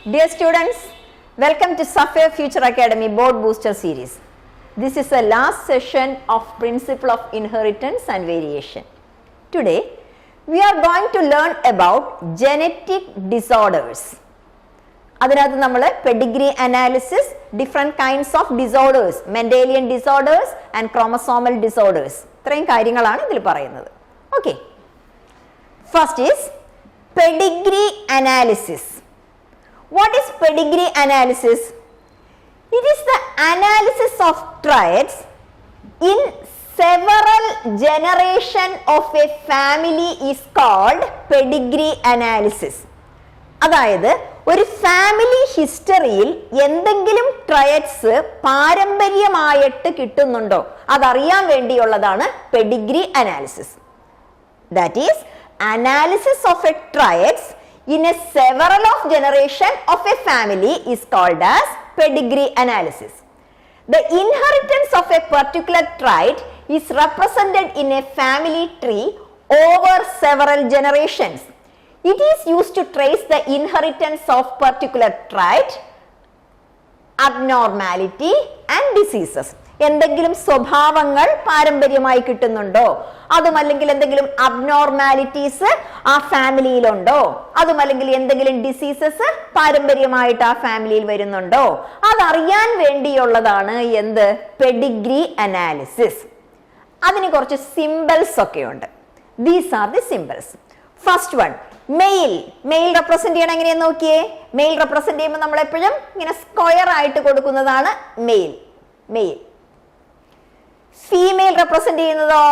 Dear students, welcome to Sapphire Future Academy Board Booster Series. This is the last session of Principle of Inheritance and Variation. Today, we are going to learn about genetic disorders. അതിനകത്ത് നമ്മൾ Pedigree analysis, different kinds of disorders, Mendelian disorders and chromosomal disorders, ഇത്രയും കാര്യങ്ങളാണ് ഇതിൽ പറയുന്നത്. Okay, first is Pedigree analysis. What is pedigree analysis? It is the analysis of traits in several generations of a family is called pedigree analysis. അതായത് ഒരു family ഹിസ്റ്ററിയിൽ എന്തെങ്കിലും ട്രയറ്റ്സ് പാരമ്പര്യമായിട്ട് കിട്ടുന്നുണ്ടോ അതറിയാൻ വേണ്ടിയുള്ളതാണ് Pedigree analysis. That is analysis of a traits in a several of generation of a family is called as pedigree analysis. The inheritance of a particular trait is represented in a family tree over several generations. It is used to trace the inheritance of particular trait, abnormality and diseases. എന്തെങ്കിലും സ്വഭാവങ്ങൾ പാരമ്പര്യമായി കിട്ടുന്നുണ്ടോ, അതുമല്ലെങ്കിൽ എന്തെങ്കിലും abnormalities ആ ഫാമിലിയിലുണ്ടോ, അതുമല്ലെങ്കിൽ എന്തെങ്കിലും diseases പാരമ്പര്യമായിട്ട് ആ ഫാമിലിയിൽ വരുന്നുണ്ടോ, അതറിയാൻ വേണ്ടിയുള്ളതാണ് എന്ത് പെഡിഗ്രി അനാലിസിസ്. അതിന് കുറച്ച് സിംബൽസ് ഒക്കെ ഉണ്ട്. These are the symbols. First one, male. Male represent ചെയ്യണം എങ്ങനെയാന്ന് നോക്കിയേ. മെയിൽ റെപ്രസെന്റ് ചെയ്യുമ്പോൾ നമ്മൾ എപ്പോഴും ഇങ്ങനെ സ്ക്വയർ ആയിട്ട് കൊടുക്കുന്നതാണ് മെയിൽ. മെയിൽ. ഫീമെയിൽ റെപ്രസെന്റ് ചെയ്യുന്നതോ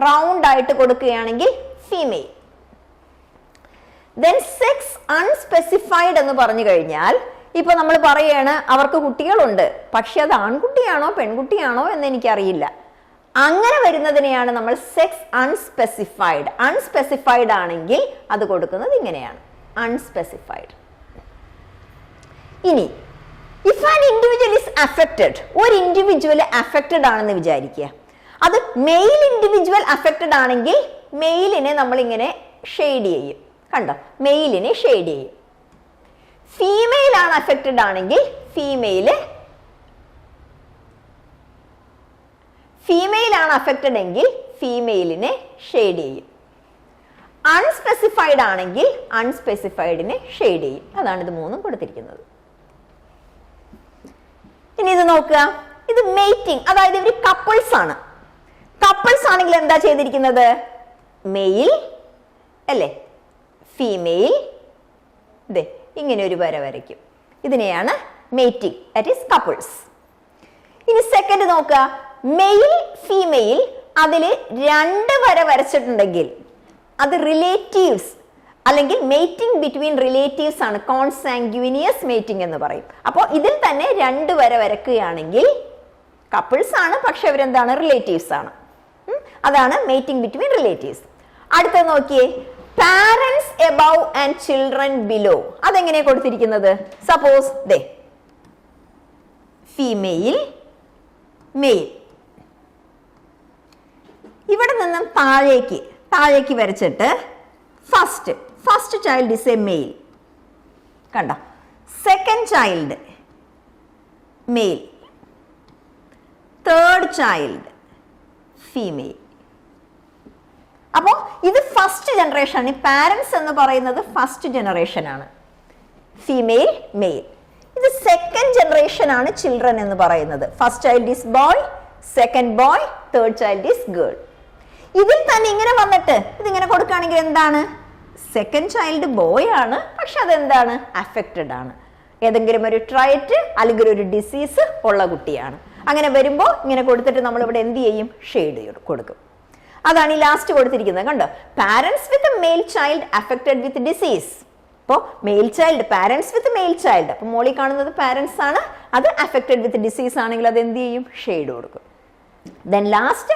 റൗണ്ട് ആയിട്ട് കൊടുക്കുകയാണെങ്കിൽ ഫീമെയിൽ. ദെൻ സെക്സ് അൺസ്പെസിഫൈഡ് എന്ന് പറഞ്ഞു കഴിഞ്ഞാൽ ഇപ്പൊ നമ്മൾ പറയാണ് അവർക്ക് കുട്ടികളുണ്ട്, പക്ഷെ അത് ആൺകുട്ടിയാണോ പെൺകുട്ടിയാണോ എന്ന് എനിക്കറിയില്ല. അങ്ങനെ വരുന്നതിനെയാണ് നമ്മൾ സെക്സ് അൺസ്പെസിഫൈഡ്. അൺസ്പെസിഫൈഡ് ആണെങ്കിൽ അത് കൊടുക്കുന്നത് ഇങ്ങനെയാണ്, അൺസ്പെസിഫൈഡ്. ഇനി if an individual is affected, ഒരു ഇൻഡിവിജ്വൽ അഫക്റ്റഡ് ആണെന്ന് വിചാരിക്കുക. അത് മെയിൽ ഇൻഡിവിജ്വൽ അഫക്റ്റഡ് ആണെങ്കിൽ മെയിലിനെ നമ്മൾ ഇങ്ങനെ ഷെയ്ഡ് ചെയ്യും. കണ്ടോ, മെയിലിനെ ഷെയ്ഡ് ചെയ്യും. ഫീമെയിൽ ആണ് അഫക്റ്റഡ് ആണെങ്കിൽ ഫീമെയിൽ ആണ് അഫക്റ്റഡ് എങ്കിൽ ഫീമെയിലിനെ ഷെയ്ഡ് ചെയ്യും. അൺസ്പെസിഫൈഡ് ആണെങ്കിൽ അൺസ്പെസിഫൈഡിനെ ഷെയ്ഡ് ചെയ്യും. അതാണ് ഇത് മൂന്നും കൊടുത്തിരിക്കുന്നത്. ഇനി ഇത് നോക്കുക, ഇത് മേറ്റിംഗ്, അതായത് ഇവർ കപ്പിൾസ് ആണ്. കപ്പിൾസ് ആണെങ്കിൽ എന്താ ചെയ്തിരിക്കുന്നത്, മെയിൽ അല്ലേ, ഫീമെയിൽ, ഇങ്ങനെ ഒരു വര വരയ്ക്കും. ഇതിനെയാണ് മേറ്റിംഗ്, ദാറ്റ് ഈസ് കപ്പിൾസ്. ഇനി സെക്കൻഡ് നോക്കുക, മെയിൽ ഫീമെയിൽ, അതിൽ 2 വര വരച്ചിട്ടുണ്ടെങ്കിൽ അത് റിലേറ്റീവ്സ് അല്ലെങ്കിൽ മേറ്റിംഗ് ബിറ്റ്വീൻ റിലേറ്റീവ്സ് ആണ്, കോൺസാങ്ഗ്യൂനിയസ് മേറ്റിംഗ് എന്ന് പറയും. അപ്പോൾ ഇതിൽ തന്നെ 2 വര വരക്കുകയാണെങ്കിൽ കപ്പിൾസ് ആണ്, പക്ഷെ അവരെന്താണ്, റിലേറ്റീവ്സ് ആണ്. അതാണ് മേറ്റിംഗ് ബിറ്റ്വീൻ റിലേറ്റീവ്സ്. അടുത്തത് നോക്കിയേ, parents above and children below. അതെങ്ങനെയാ കൊടുത്തിരിക്കുന്നത്? സപ്പോസ് ഫീമെയിൽ മെയിൽ, ഇവിടെ നിന്നും താഴേക്ക് വരച്ചിട്ട് first child is a male, കണ്ടോ. Second child male, third child female. അപ്പോ ഇത് ഫസ്റ്റ് ജനറേഷൻ. ഈ പാരന്റ്സ് എന്ന് പറയുന്നത് ഫസ്റ്റ് ജനറേഷൻ ആണ്, ഫീമെയിൽ മെയിൽ. ഇത് സെക്കൻഡ് ജനറേഷൻ ആണ് ചിൽഡ്രൻ എന്ന് പറയുന്നത്. First child is boy, second boy, third child is girl. ഇതിൽ തന്നെ ഇങ്ങനെ വന്നിട്ട് ഇതിങ്ങനെ കൊടുക്കുകയാണെങ്കിൽ എന്താണ്, സെക്കൻഡ് ചൈൽഡ് ബോയ് ആണ്, പക്ഷെ അതെന്താണ്, അഫക്റ്റഡ് ആണ്. ഏതെങ്കിലും ഒരു ട്രൈറ്റ് അല്ലെങ്കിൽ ഒരു ഡിസീസ് ഉള്ള കുട്ടിയാണ്. അങ്ങനെ വരുമ്പോൾ ഇങ്ങനെ കൊടുത്തിട്ട് നമ്മൾ ഇവിടെ എന്ത് ചെയ്യും, ഷെയ്ഡ് കൊടുക്കും. അതാണ് ഈ ലാസ്റ്റ് കൊടുത്തിരിക്കുന്നത്. കണ്ടോ, പാരന്റ്സ് വിത്ത് മെയിൽ ചൈൽഡ് അഫക്റ്റഡ് വിത്ത് ഡിസീസ്. അപ്പോൾ മെയിൽ ചൈൽഡ്, പാരന്റ്സ് വിത്ത് മെയിൽ ചൈൽഡ്, അപ്പൊ മോളിൽ കാണുന്നത് പാരന്റ്സ് ആണ്, അത് അഫക്റ്റഡ് വിത്ത് ഡിസീസ് ആണെങ്കിൽ അത് എന്ത് ചെയ്യും, ഷെയ്ഡ് കൊടുക്കും. Then last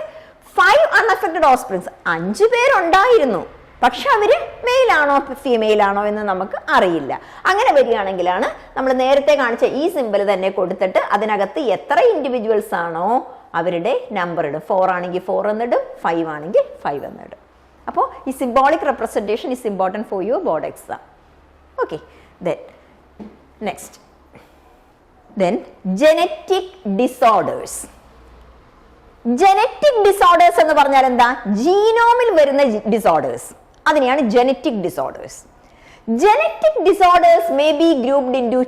5 unaffected offsprings. 5 പേരുണ്ടായിരുന്നു, പക്ഷെ അവര് മെയിൽ ആണോ ഫീമെയിൽ ആണോ എന്ന് നമുക്ക് അറിയില്ല. അങ്ങനെ വരികയാണെങ്കിലാണ് നമ്മൾ നേരത്തെ കാണിച്ച ഈ സിമ്പിൾ തന്നെ കൊടുത്തിട്ട് അതിനകത്ത് എത്ര ഇൻഡിവിജ്വൽസ് ആണോ അവരുടെ നമ്പർ ഇടും. 4 ആണെങ്കിൽ 4 എന്നിടും, 5 ആണെങ്കിൽ 5 എന്നിടും. അപ്പോൾ ഈ symbolic representation is important for your board exam. Okay, then Next. Then genetic disorders. Genetic disorders എന്ന് പറഞ്ഞാൽ എന്താ? ജീനോമിൽ വരുന്ന ഡിസോർഡേഴ്സ്, അതിനെയാണ് genetic disorders. Genetic disorders may be grouped into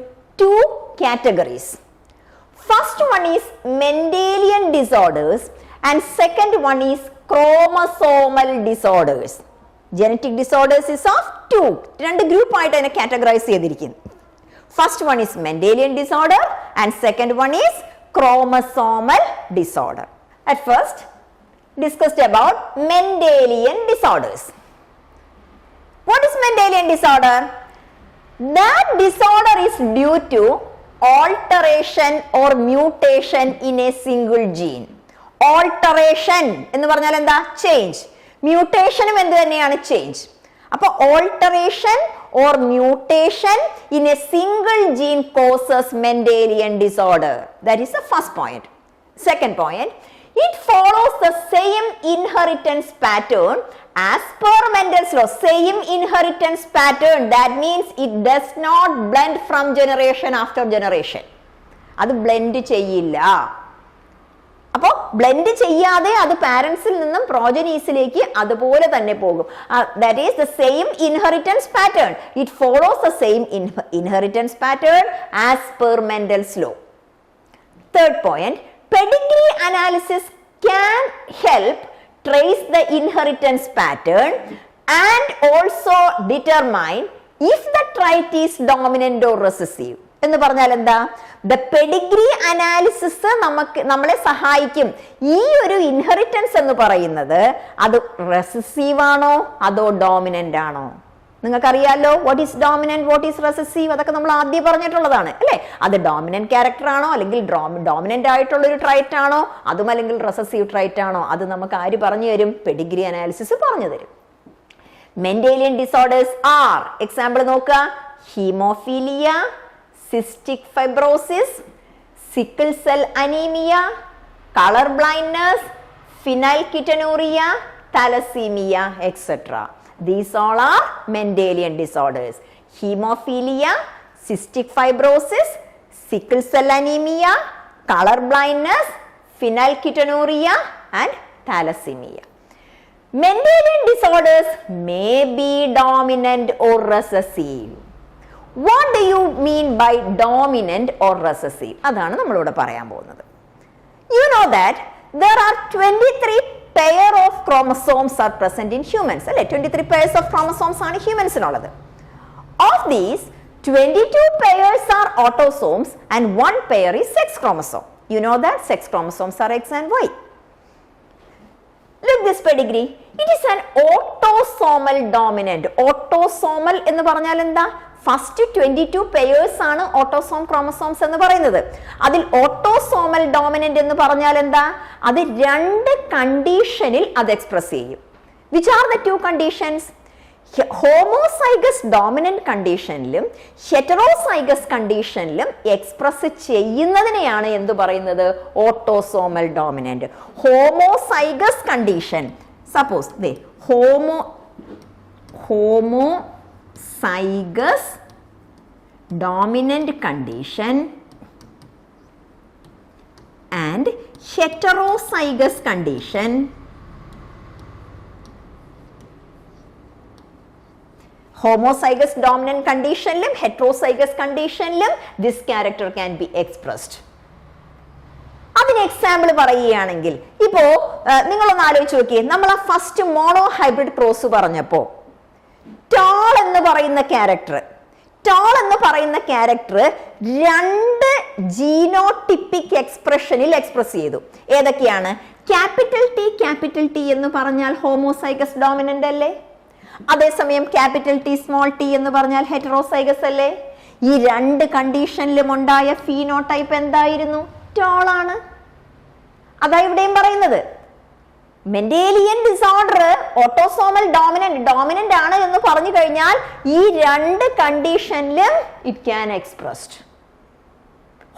two categories. First one is Mendelian disorders and second one is chromosomal disorders. Genetic disorders is of two. രണ്ട് group ആയിട്ട് അതിനെ categorise ചെയ്തിരിക്കുന്നു. First one is Mendelian disorder and second one is chromosomal disorder. At first, discussed about Mendelian disorders. What is Mendelian disorder? That disorder is due to alteration or mutation in a single gene. Alteration എന്ന് പറഞ്ഞാൽ എന്താ? Change. Mutationും എന്ത് തന്നെയാണ്? Change. അപ്പോൾ alteration or mutation in a single gene causes Mendelian disorder. That is the first point. Second point, it follows the same inheritance pattern as per Mendel's law. Same inheritance pattern. That means it does not blend from generation after generation. അത് blend ചെയ്യില്ല. അപ്പോൾ blend ചെയ്യാതെ അത് പാരന്റ്സിൽ നിന്നും പ്രോജനീസിലേക്ക് അതുപോലെ തന്നെ പോകും. That is the same inheritance pattern. It follows the same inheritance pattern as per Mendel's law. Third point, pedigree analysis can help trace the inheritance pattern and also determine if the trait is dominant or recessive. എന്ന് പറഞ്ഞാൽ എന്താ? The Pedigree analysis നമ്മളെ സഹായിക്കും. ഈ ഒരു inheritance എന്ന് പറയുന്നത് അത് റെസസീവ് ആണോ അതോ ഡോമിനന്റ് ആണോ? നിങ്ങൾക്കറിയാലോ what is dominant, what is recessive, അതൊക്കെ നമ്മൾ ആദ്യം പറഞ്ഞിട്ടുള്ളതാണ് അല്ലേ? അത് ഡോമിനന്റ് ക്യാരക്ടർ ആണോ അല്ലെങ്കിൽ ഡോമിനന്റ് ആയിട്ടുള്ള ഒരു ട്രൈറ്റ് ആണോ അതും അല്ലെങ്കിൽ റെസസീവ് ട്രൈറ്റ് ആണോ? അത് നമുക്ക് ആര് പറഞ്ഞു തരും? പെഡിഗ്രി അനാലിസിസ് പറഞ്ഞു തരും. മെൻഡേലിയൻ ഡിസോർഡേഴ്സ് ആർ, എക്സാമ്പിൾ നോക്കുക, haemophilia, cystic fibrosis, sickle cell anemia, color blindness, phenylketonuria, thalassemia, etc. These all are Mendelian disorders. Hemophilia, cystic fibrosis, sickle cell anemia, color blindness, phenylketonuria and thalassemia. Mendelian disorders may be dominant or recessive. What do you mean by dominant or recessive? അതാണ് നമ്മളിവിടെ പറയാൻ പോകുന്നത്. You know that there are 23 pair of chromosomes are present in humans. അല്ലേ? 23 pairs of chromosomes ആണ് ഹ്യൂമൻസിനുള്ളത്. Of these, 22 pairs are autosomes and 1 pair is sex chromosome. You know that sex chromosomes are X and Y. Look this pedigree. It is an autosomal dominant. Autosomal എന്ന് പറഞ്ഞാൽ എന്താ? First 22 pairs ആണ് autosome chromosomes എന്ന് പറയുന്നത്. അതിൽ autosomal dominant എന്ന് പറഞ്ഞാൽ എന്താ? അത് രണ്ട് കണ്ടീഷനിൽ അത് എക്സ്പ്രസ് ചെയ്യും. Which are the two conditions? Homozygous dominant കണ്ടീഷനിലും ഹെറ്ററോസൈഗസ് കണ്ടീഷനിലും എക്സ്പ്രസ് ചെയ്യുന്നതിനെയാണ് എന്ത് പറയുന്നത്? Autosomal dominant. Homozygous condition, suppose homozygous dominant condition and heterozygous condition. Homozygous dominant conditionലും heterozygous conditionലും this character can be expressed. അതിന് എക്സാമ്പിൾ പറയുകയാണെങ്കിൽ ഇപ്പോ നിങ്ങളൊന്ന് ആലോചിച്ച് നോക്കിയേ, നമ്മൾ ആ ഫസ്റ്റ് മോണോ ഹൈബ്രിഡ് ക്രോസ് പറഞ്ഞപ്പോ ടോൾ എന്ന് പറയുന്ന ക്യാരക്ടർ രണ്ട് ജീനോടിപ്പിക് എക്സ്പ്രഷനിൽ എക്സ്പ്രസ് ചെയ്തു. ഏതൊക്കെയാണ്? ക്യാപിറ്റൽ ടി എന്ന് പറഞ്ഞാൽ ഹോമോസൈഗസ് ഡോമിനന്റ് അല്ലേ? അതേസമയം ക്യാപിറ്റൽ ടി സ്മോൾ ടി എന്ന് പറഞ്ഞാൽ ഹെറ്ററോസൈഗസ് അല്ലേ? ഈ രണ്ട് കണ്ടീഷനിലും ഉണ്ടായ ഫീനോടൈപ്പ് എന്തായിരുന്നു? ടോൾ ആണ്. അതാ ഇവിടെയും പറയുന്നത്. മെൻഡേലിയൻ ഡിസോർഡർ ഓട്ടോസോമൽ ഡോമിനന്റ് ആണ് എന്ന് പറഞ്ഞു കഴിഞ്ഞാൽ ഈ രണ്ട് കണ്ടീഷനിലും it can expressed.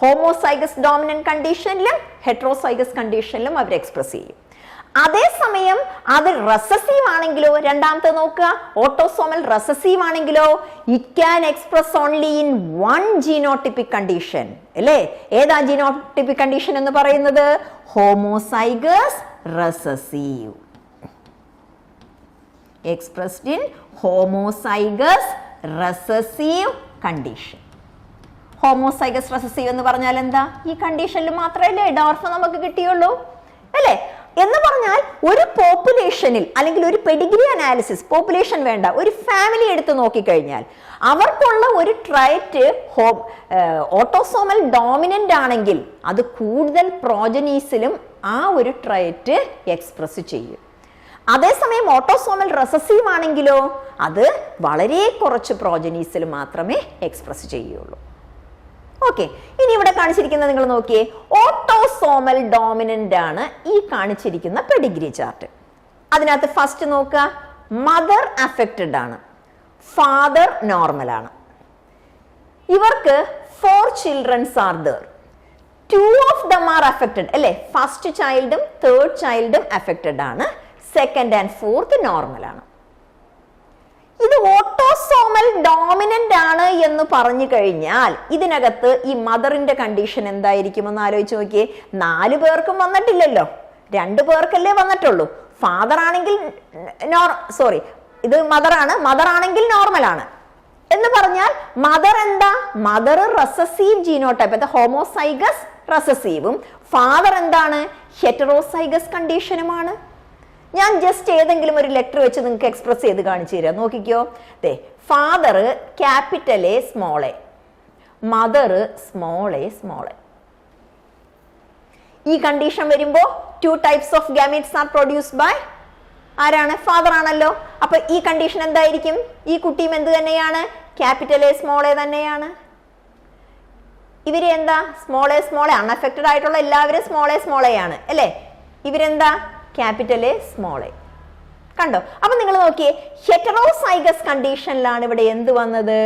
Homozygous dominant കണ്ടീഷനിലും ഹെറ്ററോസൈഗസ് കണ്ടീഷനിലും അവർ എക്സ്പ്രസ് ചെയ്യും. അതേസമയം അത് റെസസീവ് ആണെങ്കിലോ, രണ്ടാമത്തെ നോക്കുക, ഓട്ടോസോമൽ റെസസീവ് ആണെങ്കിലോ it can express only in one genotypic condition. അല്ലേ? ഏതാ ജീനോട്ടിപ്പിക് കണ്ടീഷൻ എന്ന് പറയുന്നത്? Homozygous recessive. Expressed in homozygous recessive condition. Homozygous recessive എന്ന് പറഞ്ഞാൽ എന്താ? ഈ കണ്ടീഷനിൽ മാത്രമല്ലേ ഡോർഫ് നമുക്ക് കിട്ടിയുള്ളൂ, അല്ലേ? എന്ന് പറഞ്ഞാൽ ഒരു പോപ്പുലേഷനിൽ അല്ലെങ്കിൽ ഒരു പെഡിഗ്രി അനാലിസിസ്, പോപ്പുലേഷൻ വേണ്ട, ഒരു ഫാമിലി എടുത്ത് നോക്കിക്കഴിഞ്ഞാൽ അവർക്കുള്ള ഒരു ട്രൈറ്റ് ഓട്ടോസോമൽ ഡോമിനന്റ് ആണെങ്കിൽ അത് കൂടുതൽ പ്രോജനീസിലും ആ ഒരു ട്രൈറ്റ് എക്സ്പ്രസ് ചെയ്യും. അതേസമയം ഓട്ടോസോമൽ റെസസീവ് ആണെങ്കിലോ അത് വളരെ കുറച്ച് പ്രോജനീസിൽ മാത്രമേ എക്സ്പ്രസ് ചെയ്യുള്ളൂ. ഓക്കെ, ഇനി ഇവിടെ കാണിച്ചിരിക്കുന്നത് നിങ്ങൾ നോക്കിയേ, ഓട്ടോസോമൽ ഡോമിനന്റ് ആണ് ഈ കാണിച്ചിരിക്കുന്ന പെഡിഗ്രി ചാർട്ട്. അതിനകത്ത് ഫസ്റ്റ് നോക്കുക, മദർ അഫക്റ്റഡ് ആണ്, ഫാദർ നോർമൽ ആണ്. ഇവർക്ക് 4 children's are there. 2 of them are affected, അല്ലേ? ഫസ്റ്റ് ചൈൽഡും തേർഡ് ചൈൽഡും അഫക്റ്റഡ് ആണ്, സെക്കൻഡ് ആൻഡ് ഫോർത്ത് നോർമൽ ആണ്. ഇത് ഓട്ടോസോമൽ ഡോമിനന്റ് ആണ് എന്ന് പറഞ്ഞു കഴിഞ്ഞാൽ ഇതിനകത്ത് ഈ മദറിന്റെ കണ്ടീഷൻ എന്തായിരിക്കുമെന്ന് ആലോചിച്ച് നോക്കിയേ. 4 പേർക്കും വന്നിട്ടില്ലല്ലോ, 2 പേർക്കല്ലേ വന്നിട്ടുള്ളൂ. ഫാദർ ആണെങ്കിൽ ഇത് മദർ ആണെങ്കിൽ നോർമൽ ആണ് എന്ന് പറഞ്ഞാൽ മദർ എന്താ? മദർ റെസസീവ് ജീനോടൈപ്പ്, അത് ഹോമോസൈഗസ് റെസസീവും, ഫാദർ എന്താണ്? ഹെറ്ററോസൈഗസ് കണ്ടീഷനുമാണ്. ഞാൻ ജസ്റ്റ് ഏതെങ്കിലും ഒരു ലെറ്റർ വെച്ച് നിങ്ങൾക്ക് എക്സ്പ്രസ് ചെയ്ത് കാണിച്ചു തരാം. നോക്കിക്കോ, father capital A small A, mother small A small A. ഈ കണ്ടീഷൻ വരുമ്പോ 2 types of gametes are produced by ആരാണ്? ഫാദർ ആണല്ലോ. അപ്പൊ ഈ കണ്ടീഷൻ എന്തായിരിക്കും? ഈ കുട്ടിയും എന്ത് തന്നെയാണ്? ക്യാപിറ്റൽ എ സ്മോൾ എ തന്നെയാണ്. ഇവര് എന്താ? സ്മോൾ എ അൺഅഫക്റ്റഡ് ആയിട്ടുള്ള എല്ലാവരും സ്മോൾ എ ആണ്, അല്ലേ? ഇവരെന്താ? Capital A small A. കണ്ടോ? അപ്പൊ നിങ്ങൾ നോക്കിയേ, ഹെറ്ററോസൈഗസ് കണ്ടീഷനിലാണ് ഇവിടെ എന്ത് വന്നത്?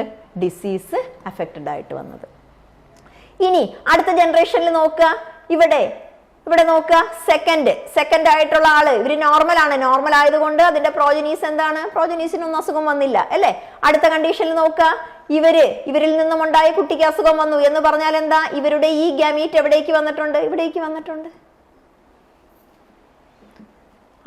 ഡിസീസ് അഫക്റ്റഡ് ആയിട്ട് വന്നത്. ഇനി അടുത്ത ജനറേഷനിൽ നോക്കുക, ഇവിടെ നോക്കുക, സെക്കൻഡ് ആയിട്ടുള്ള ആള് ഇവര് നോർമൽ ആണ്. നോർമൽ ആയതുകൊണ്ട് അതിന്റെ പ്രോജനീസ് എന്താണ്? പ്രോജനീസിനൊന്നും അസുഖം വന്നില്ല, അല്ലേ? അടുത്ത കണ്ടീഷനിൽ നോക്കുക, ഇവരിൽ നിന്നും ഉണ്ടായ കുട്ടിക്ക് അസുഖം വന്നു എന്ന് പറഞ്ഞാൽ എന്താ? ഇവരുടെ ഈ ഗാമീറ്റ് എവിടേക്ക് വന്നിട്ടുണ്ട്? ഇവിടേക്ക് വന്നിട്ടുണ്ട്.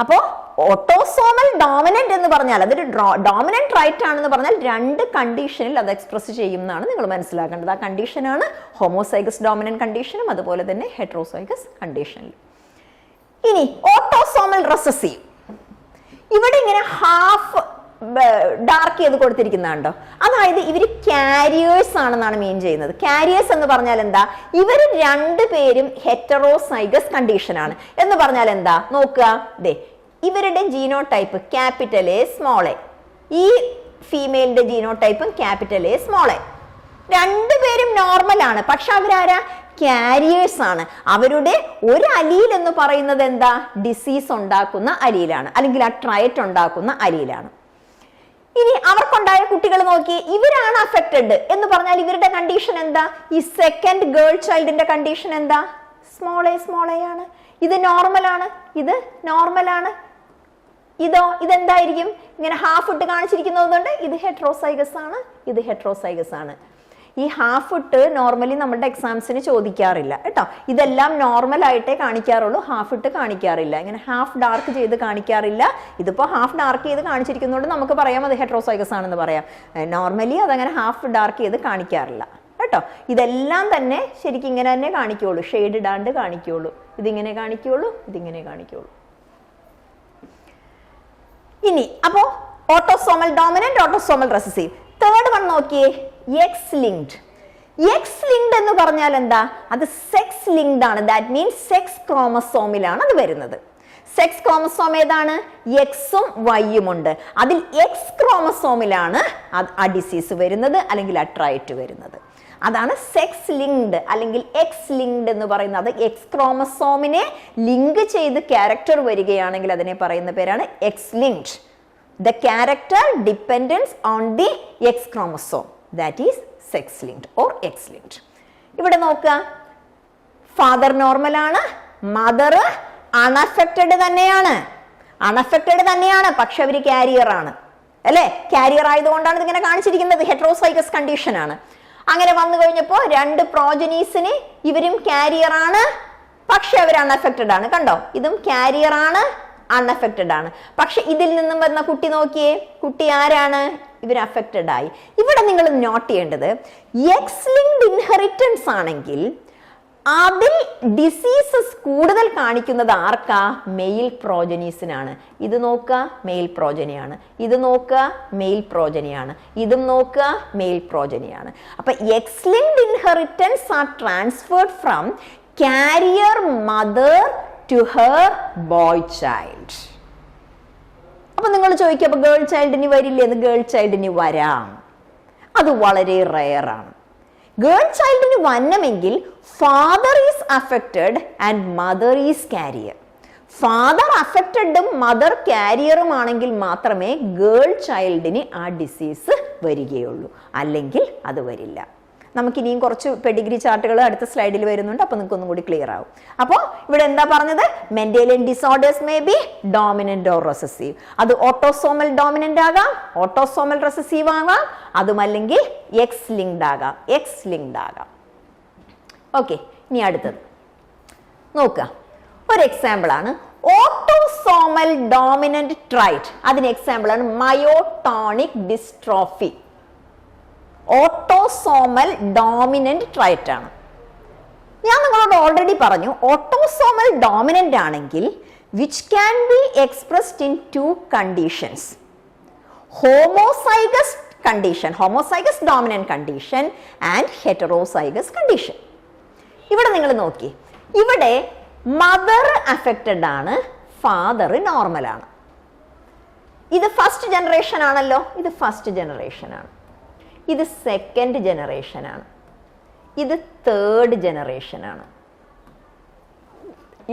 അപ്പോ ഓട്ടോസോമൽ ഡോമിനന്റ് എന്ന് പറഞ്ഞാൽ അതൊരു ഡോമിനന്റ് റൈറ്റ് ആണെന്ന് പറഞ്ഞാൽ 2 കണ്ടീഷനിൽ അത് എക്സ്പ്രസ് ചെയ്യുന്നതാണ് നിങ്ങൾ മനസ്സിലാക്കേണ്ടത്. ആ കണ്ടീഷനാണ് ഹോമോസൈഗസ് ഡോമിനന്റ് കണ്ടീഷനും അതുപോലെ തന്നെ ഹെറ്ററോസൈഗസ് കണ്ടീഷനിലും. ഇനി ഓട്ടോസോമൽ റെസസീവ്, ഇവിടെ ഇങ്ങനെ ഹാഫ് ഡാർക്ക് ചെയ്ത് കൊടുത്തിരിക്കുന്നുണ്ടോ? അതായത് ഇവര് കാരിയേഴ്സ് ആണെന്നാണ് മീൻ ചെയ്യുന്നത്. കാരിയേഴ്സ് എന്ന് പറഞ്ഞാൽ എന്താ? ഇവര് 2 പേരും ഹെറ്ററോസൈഗസ് കണ്ടീഷനാണ് എന്ന് പറഞ്ഞാൽ എന്താ? നോക്കുക, ഇവരുടെ genotype capital A small A, ഈ ഫീമെയിലിന്റെ ജീനോടൈപ്പും ക്യാപിറ്റൽ എ സ്മോൾ എ. 2 പേരും നോർമൽ ആണ്, പക്ഷെ അവരാരാ? കാരിയേഴ്സ് ആണ്. അവരുടെ ഒരു അലീൽ എന്ന് പറയുന്നത് എന്താ? ഡിസീസ് ഉണ്ടാക്കുന്ന അലീലാണ്, അല്ലെങ്കിൽ ആ ട്രൈറ്റ് ഉണ്ടാക്കുന്ന അലീലാണ്. ഇനി അവർക്കുണ്ടായ കുട്ടികൾ നോക്കി, ഇവരാണ് അഫക്റ്റഡ് എന്ന് പറഞ്ഞാൽ ഇവരുടെ കണ്ടീഷൻ എന്താ? ഈ സെക്കൻഡ് ഗേൾ ചൈൽഡിന്റെ കണ്ടീഷൻ എന്താ? സ്മോൾ എ ആണ്. ഇത് നോർമൽ ആണ്. ഇതെന്തായിരിക്കും? ഇങ്ങനെ ഹാഫ് ഇട്ട് കാണിച്ചിരിക്കുന്നതുകൊണ്ട് ഇത് ഹെറ്ററോസൈഗസ് ആണ്. ഈ ഹാഫ് ഇട്ട് നോർമലി നമ്മുടെ എക്സാംസിന് ചോദിക്കാറില്ല കേട്ടോ. ഇതെല്ലാം നോർമൽ ആയിട്ടേ കാണിക്കാറുള്ളൂ, ഹാഫ് ഇട്ട് കാണിക്കാറില്ല. ഇങ്ങനെ ഹാഫ് ഡാർക്ക് ചെയ്ത് കാണിക്കാറില്ല. ഇതിപ്പോ ഹാഫ് ഡാർക്ക് ചെയ്ത് കാണിച്ചിരിക്കുന്നതുകൊണ്ട് നമുക്ക് പറയാം അത് ഹെറ്ററോസൈഗസ് ആണെന്ന് പറയാം. നോർമലി അതങ്ങനെ ഹാഫ് ഡാർക്ക് ചെയ്ത് കാണിക്കാറില്ല കേട്ടോ. ഇതെല്ലാം തന്നെ ശരിക്കും ഇങ്ങനെ തന്നെ കാണിക്കുള്ളൂ, ഷെയ്ഡ് ഇടാണ്ട് കാണിക്കുള്ളൂ. ഇതിങ്ങനെ കാണിക്കുള്ളൂ. ഇനി അപ്പോ autosomal dominant, autosomal recessive. Third one നോക്കിയേ, എക്സ് ലിങ്ക്ഡ്. എന്ന് പറഞ്ഞാൽ എന്താ? അത് സെക്സ് ലിങ്ക്ഡ് ആണ്. ദാറ്റ് മീൻസ് സെക്സ് ക്രോമസോമിലാണ് അത് വരുന്നത്. സെക്സ് ക്രോമസോം ഏതാണ്? എക്സും വൈയും ഉണ്ട്. അതിൽ എക്സ് ക്രോമസോമിലാണ് ആ ഡിസീസ് വരുന്നത് അല്ലെങ്കിൽ ആ ട്രൈറ്റ് വരുന്നത്. അതാണ് സെക്സ് ലിങ്ക്ഡ് അല്ലെങ്കിൽ എക്സ് ലിങ്ക്ഡ് എന്ന് പറയുന്നത്. എക്സ് ക്രോമസോമിനെ ലിങ്ക് ചെയ്ത് ക്യാരക്ടർ വരികയാണെങ്കിൽ അതിനെ പറയുന്ന പേരാണ് X linked. The character dependence on the X chromosome, that is sex linked or X linked. ഇവിടെ നോക്കുക, ഫാദർ നോർമൽ ആണ്, മദർ അൺഅഫക്റ്റഡ് തന്നെയാണ്, അൺഅഫക്റ്റഡ് തന്നെയാണ്, പക്ഷെ അവർ കാരിയർ ആണ് അല്ലെ. കാരിയർ ആയതുകൊണ്ടാണ് ഇതിങ്ങനെ കാണിച്ചിരിക്കുന്നത്. ഹെറ്ററോസൈഗസ് കണ്ടീഷൻ ആണ്. അങ്ങനെ വന്നു കഴിഞ്ഞപ്പോൾ രണ്ട് പ്രോജനീസിന് ഇവരും കാരിയർ ആണ്, പക്ഷെ അവർ അൺഅഫക്റ്റഡ് ആണ്. കണ്ടോ, ഇതും കാരിയർ ആണ്, അൺഅഫക്റ്റഡ് ആണ്. പക്ഷെ ഇതിൽ നിന്നും വരുന്ന കുട്ടി നോക്കിയേ, കുട്ടി ആരാണ്? ഇവർ അഫക്റ്റഡ് ആയി. ഇവിടെ നിങ്ങൾ നോട്ട് ചെയ്യേണ്ടത്, എക്സ് ലിങ്ക്ഡ് ഇൻഹെറിറ്റൻസ് ആണെങ്കിൽ അതിൽ ഡിസീസസ് കൂടുതൽ കാണിക്കുന്നത് ആർക്കാ? മെയിൽ പ്രോജനീസിനാണ്. ഇത് നോക്കുക, മെയിൽ പ്രോജനിയാണ്. ഇത് നോക്കുക, മെയിൽ പ്രോജനിയാണ്. ഇതും നോക്കുക, മെയിൽ പ്രോജനിയാണ്. അപ്പൊ X linked inheritance are transferred from carrier mother to her boy child. അപ്പൊ നിങ്ങൾ ചോദിക്കുക, അപ്പൊ ഗേൾ ചൈൽഡിന് വരില്ലേ എന്ന്? ഗേൾ ചൈൽഡിന് വരാം, അത് വളരെ റെയർ ആണ്. ഗേൾ ചൈൽഡിന് വരണമെങ്കിൽ father is affected and mother is carrier. Father അഫക്റ്റഡും മദർ കാരിയറും ആണെങ്കിൽ മാത്രമേ ഗേൾ ചൈൽഡിന് ആ ഡിസീസ് വരികയുള്ളൂ, അല്ലെങ്കിൽ അത് വരില്ല. നമുക്കിനിയും കുറച്ച് പെഡിഗ്രി ചാർട്ടുകൾ അടുത്ത സ്ലൈഡിൽ വരുന്നുണ്ട്, അപ്പോൾ നിങ്ങൾക്ക് ഒന്നും കൂടി ക്ലിയർ ആവും. അപ്പോൾ ഇവിടെ എന്താ പറഞ്ഞത്? Mendelian disorders may be dominant or recessive. അത് ഓട്ടോസോമൽ ഡോമിനന്റ് ആകാം, ഓട്ടോസോമൽ റെസസീവ് ആകാം, അതുമല്ലെങ്കിൽ എക്സ് ലിങ്ക്ഡ് ആകാം, എക്സ് ലിങ്ക്ഡ് ആകാം. ഓക്കെ, ഇനി അടുത്തത് നോക്കുക. ഒരു എക്സാമ്പിൾ ആണ് ഓട്ടോസോമൽ ഡോമിനന്റ് ട്രൈറ്റ്. അതിന് എക്സാമ്പിൾ ആണ് myotonic dystrophy. Autosomal dominant trait ആണ്. ഞാൻ നിങ്ങളോട് ഓൾറെഡി പറഞ്ഞു, ഓട്ടോസോമൽ ഡോമിനന്റ് ആണെങ്കിൽ which can be expressed in to conditions: homozygous condition, homozygous dominant condition and heterozygous condition. ഇവിടെ നിങ്ങൾ നോക്കി, ഇവിടെ മദർ അഫക്റ്റഡ് ആണ്, ഫാദർ നോർമൽ ആണ്. ഇത് ഫസ്റ്റ് ജനറേഷൻ ആണല്ലോ, ഇത് ഫസ്റ്റ് ജനറേഷൻ ആണ്. ഇത് സെക്കൻഡ് ജനറേഷൻ ആണ്. ഇത് തേർഡ് ജനറേഷൻ ആണ്.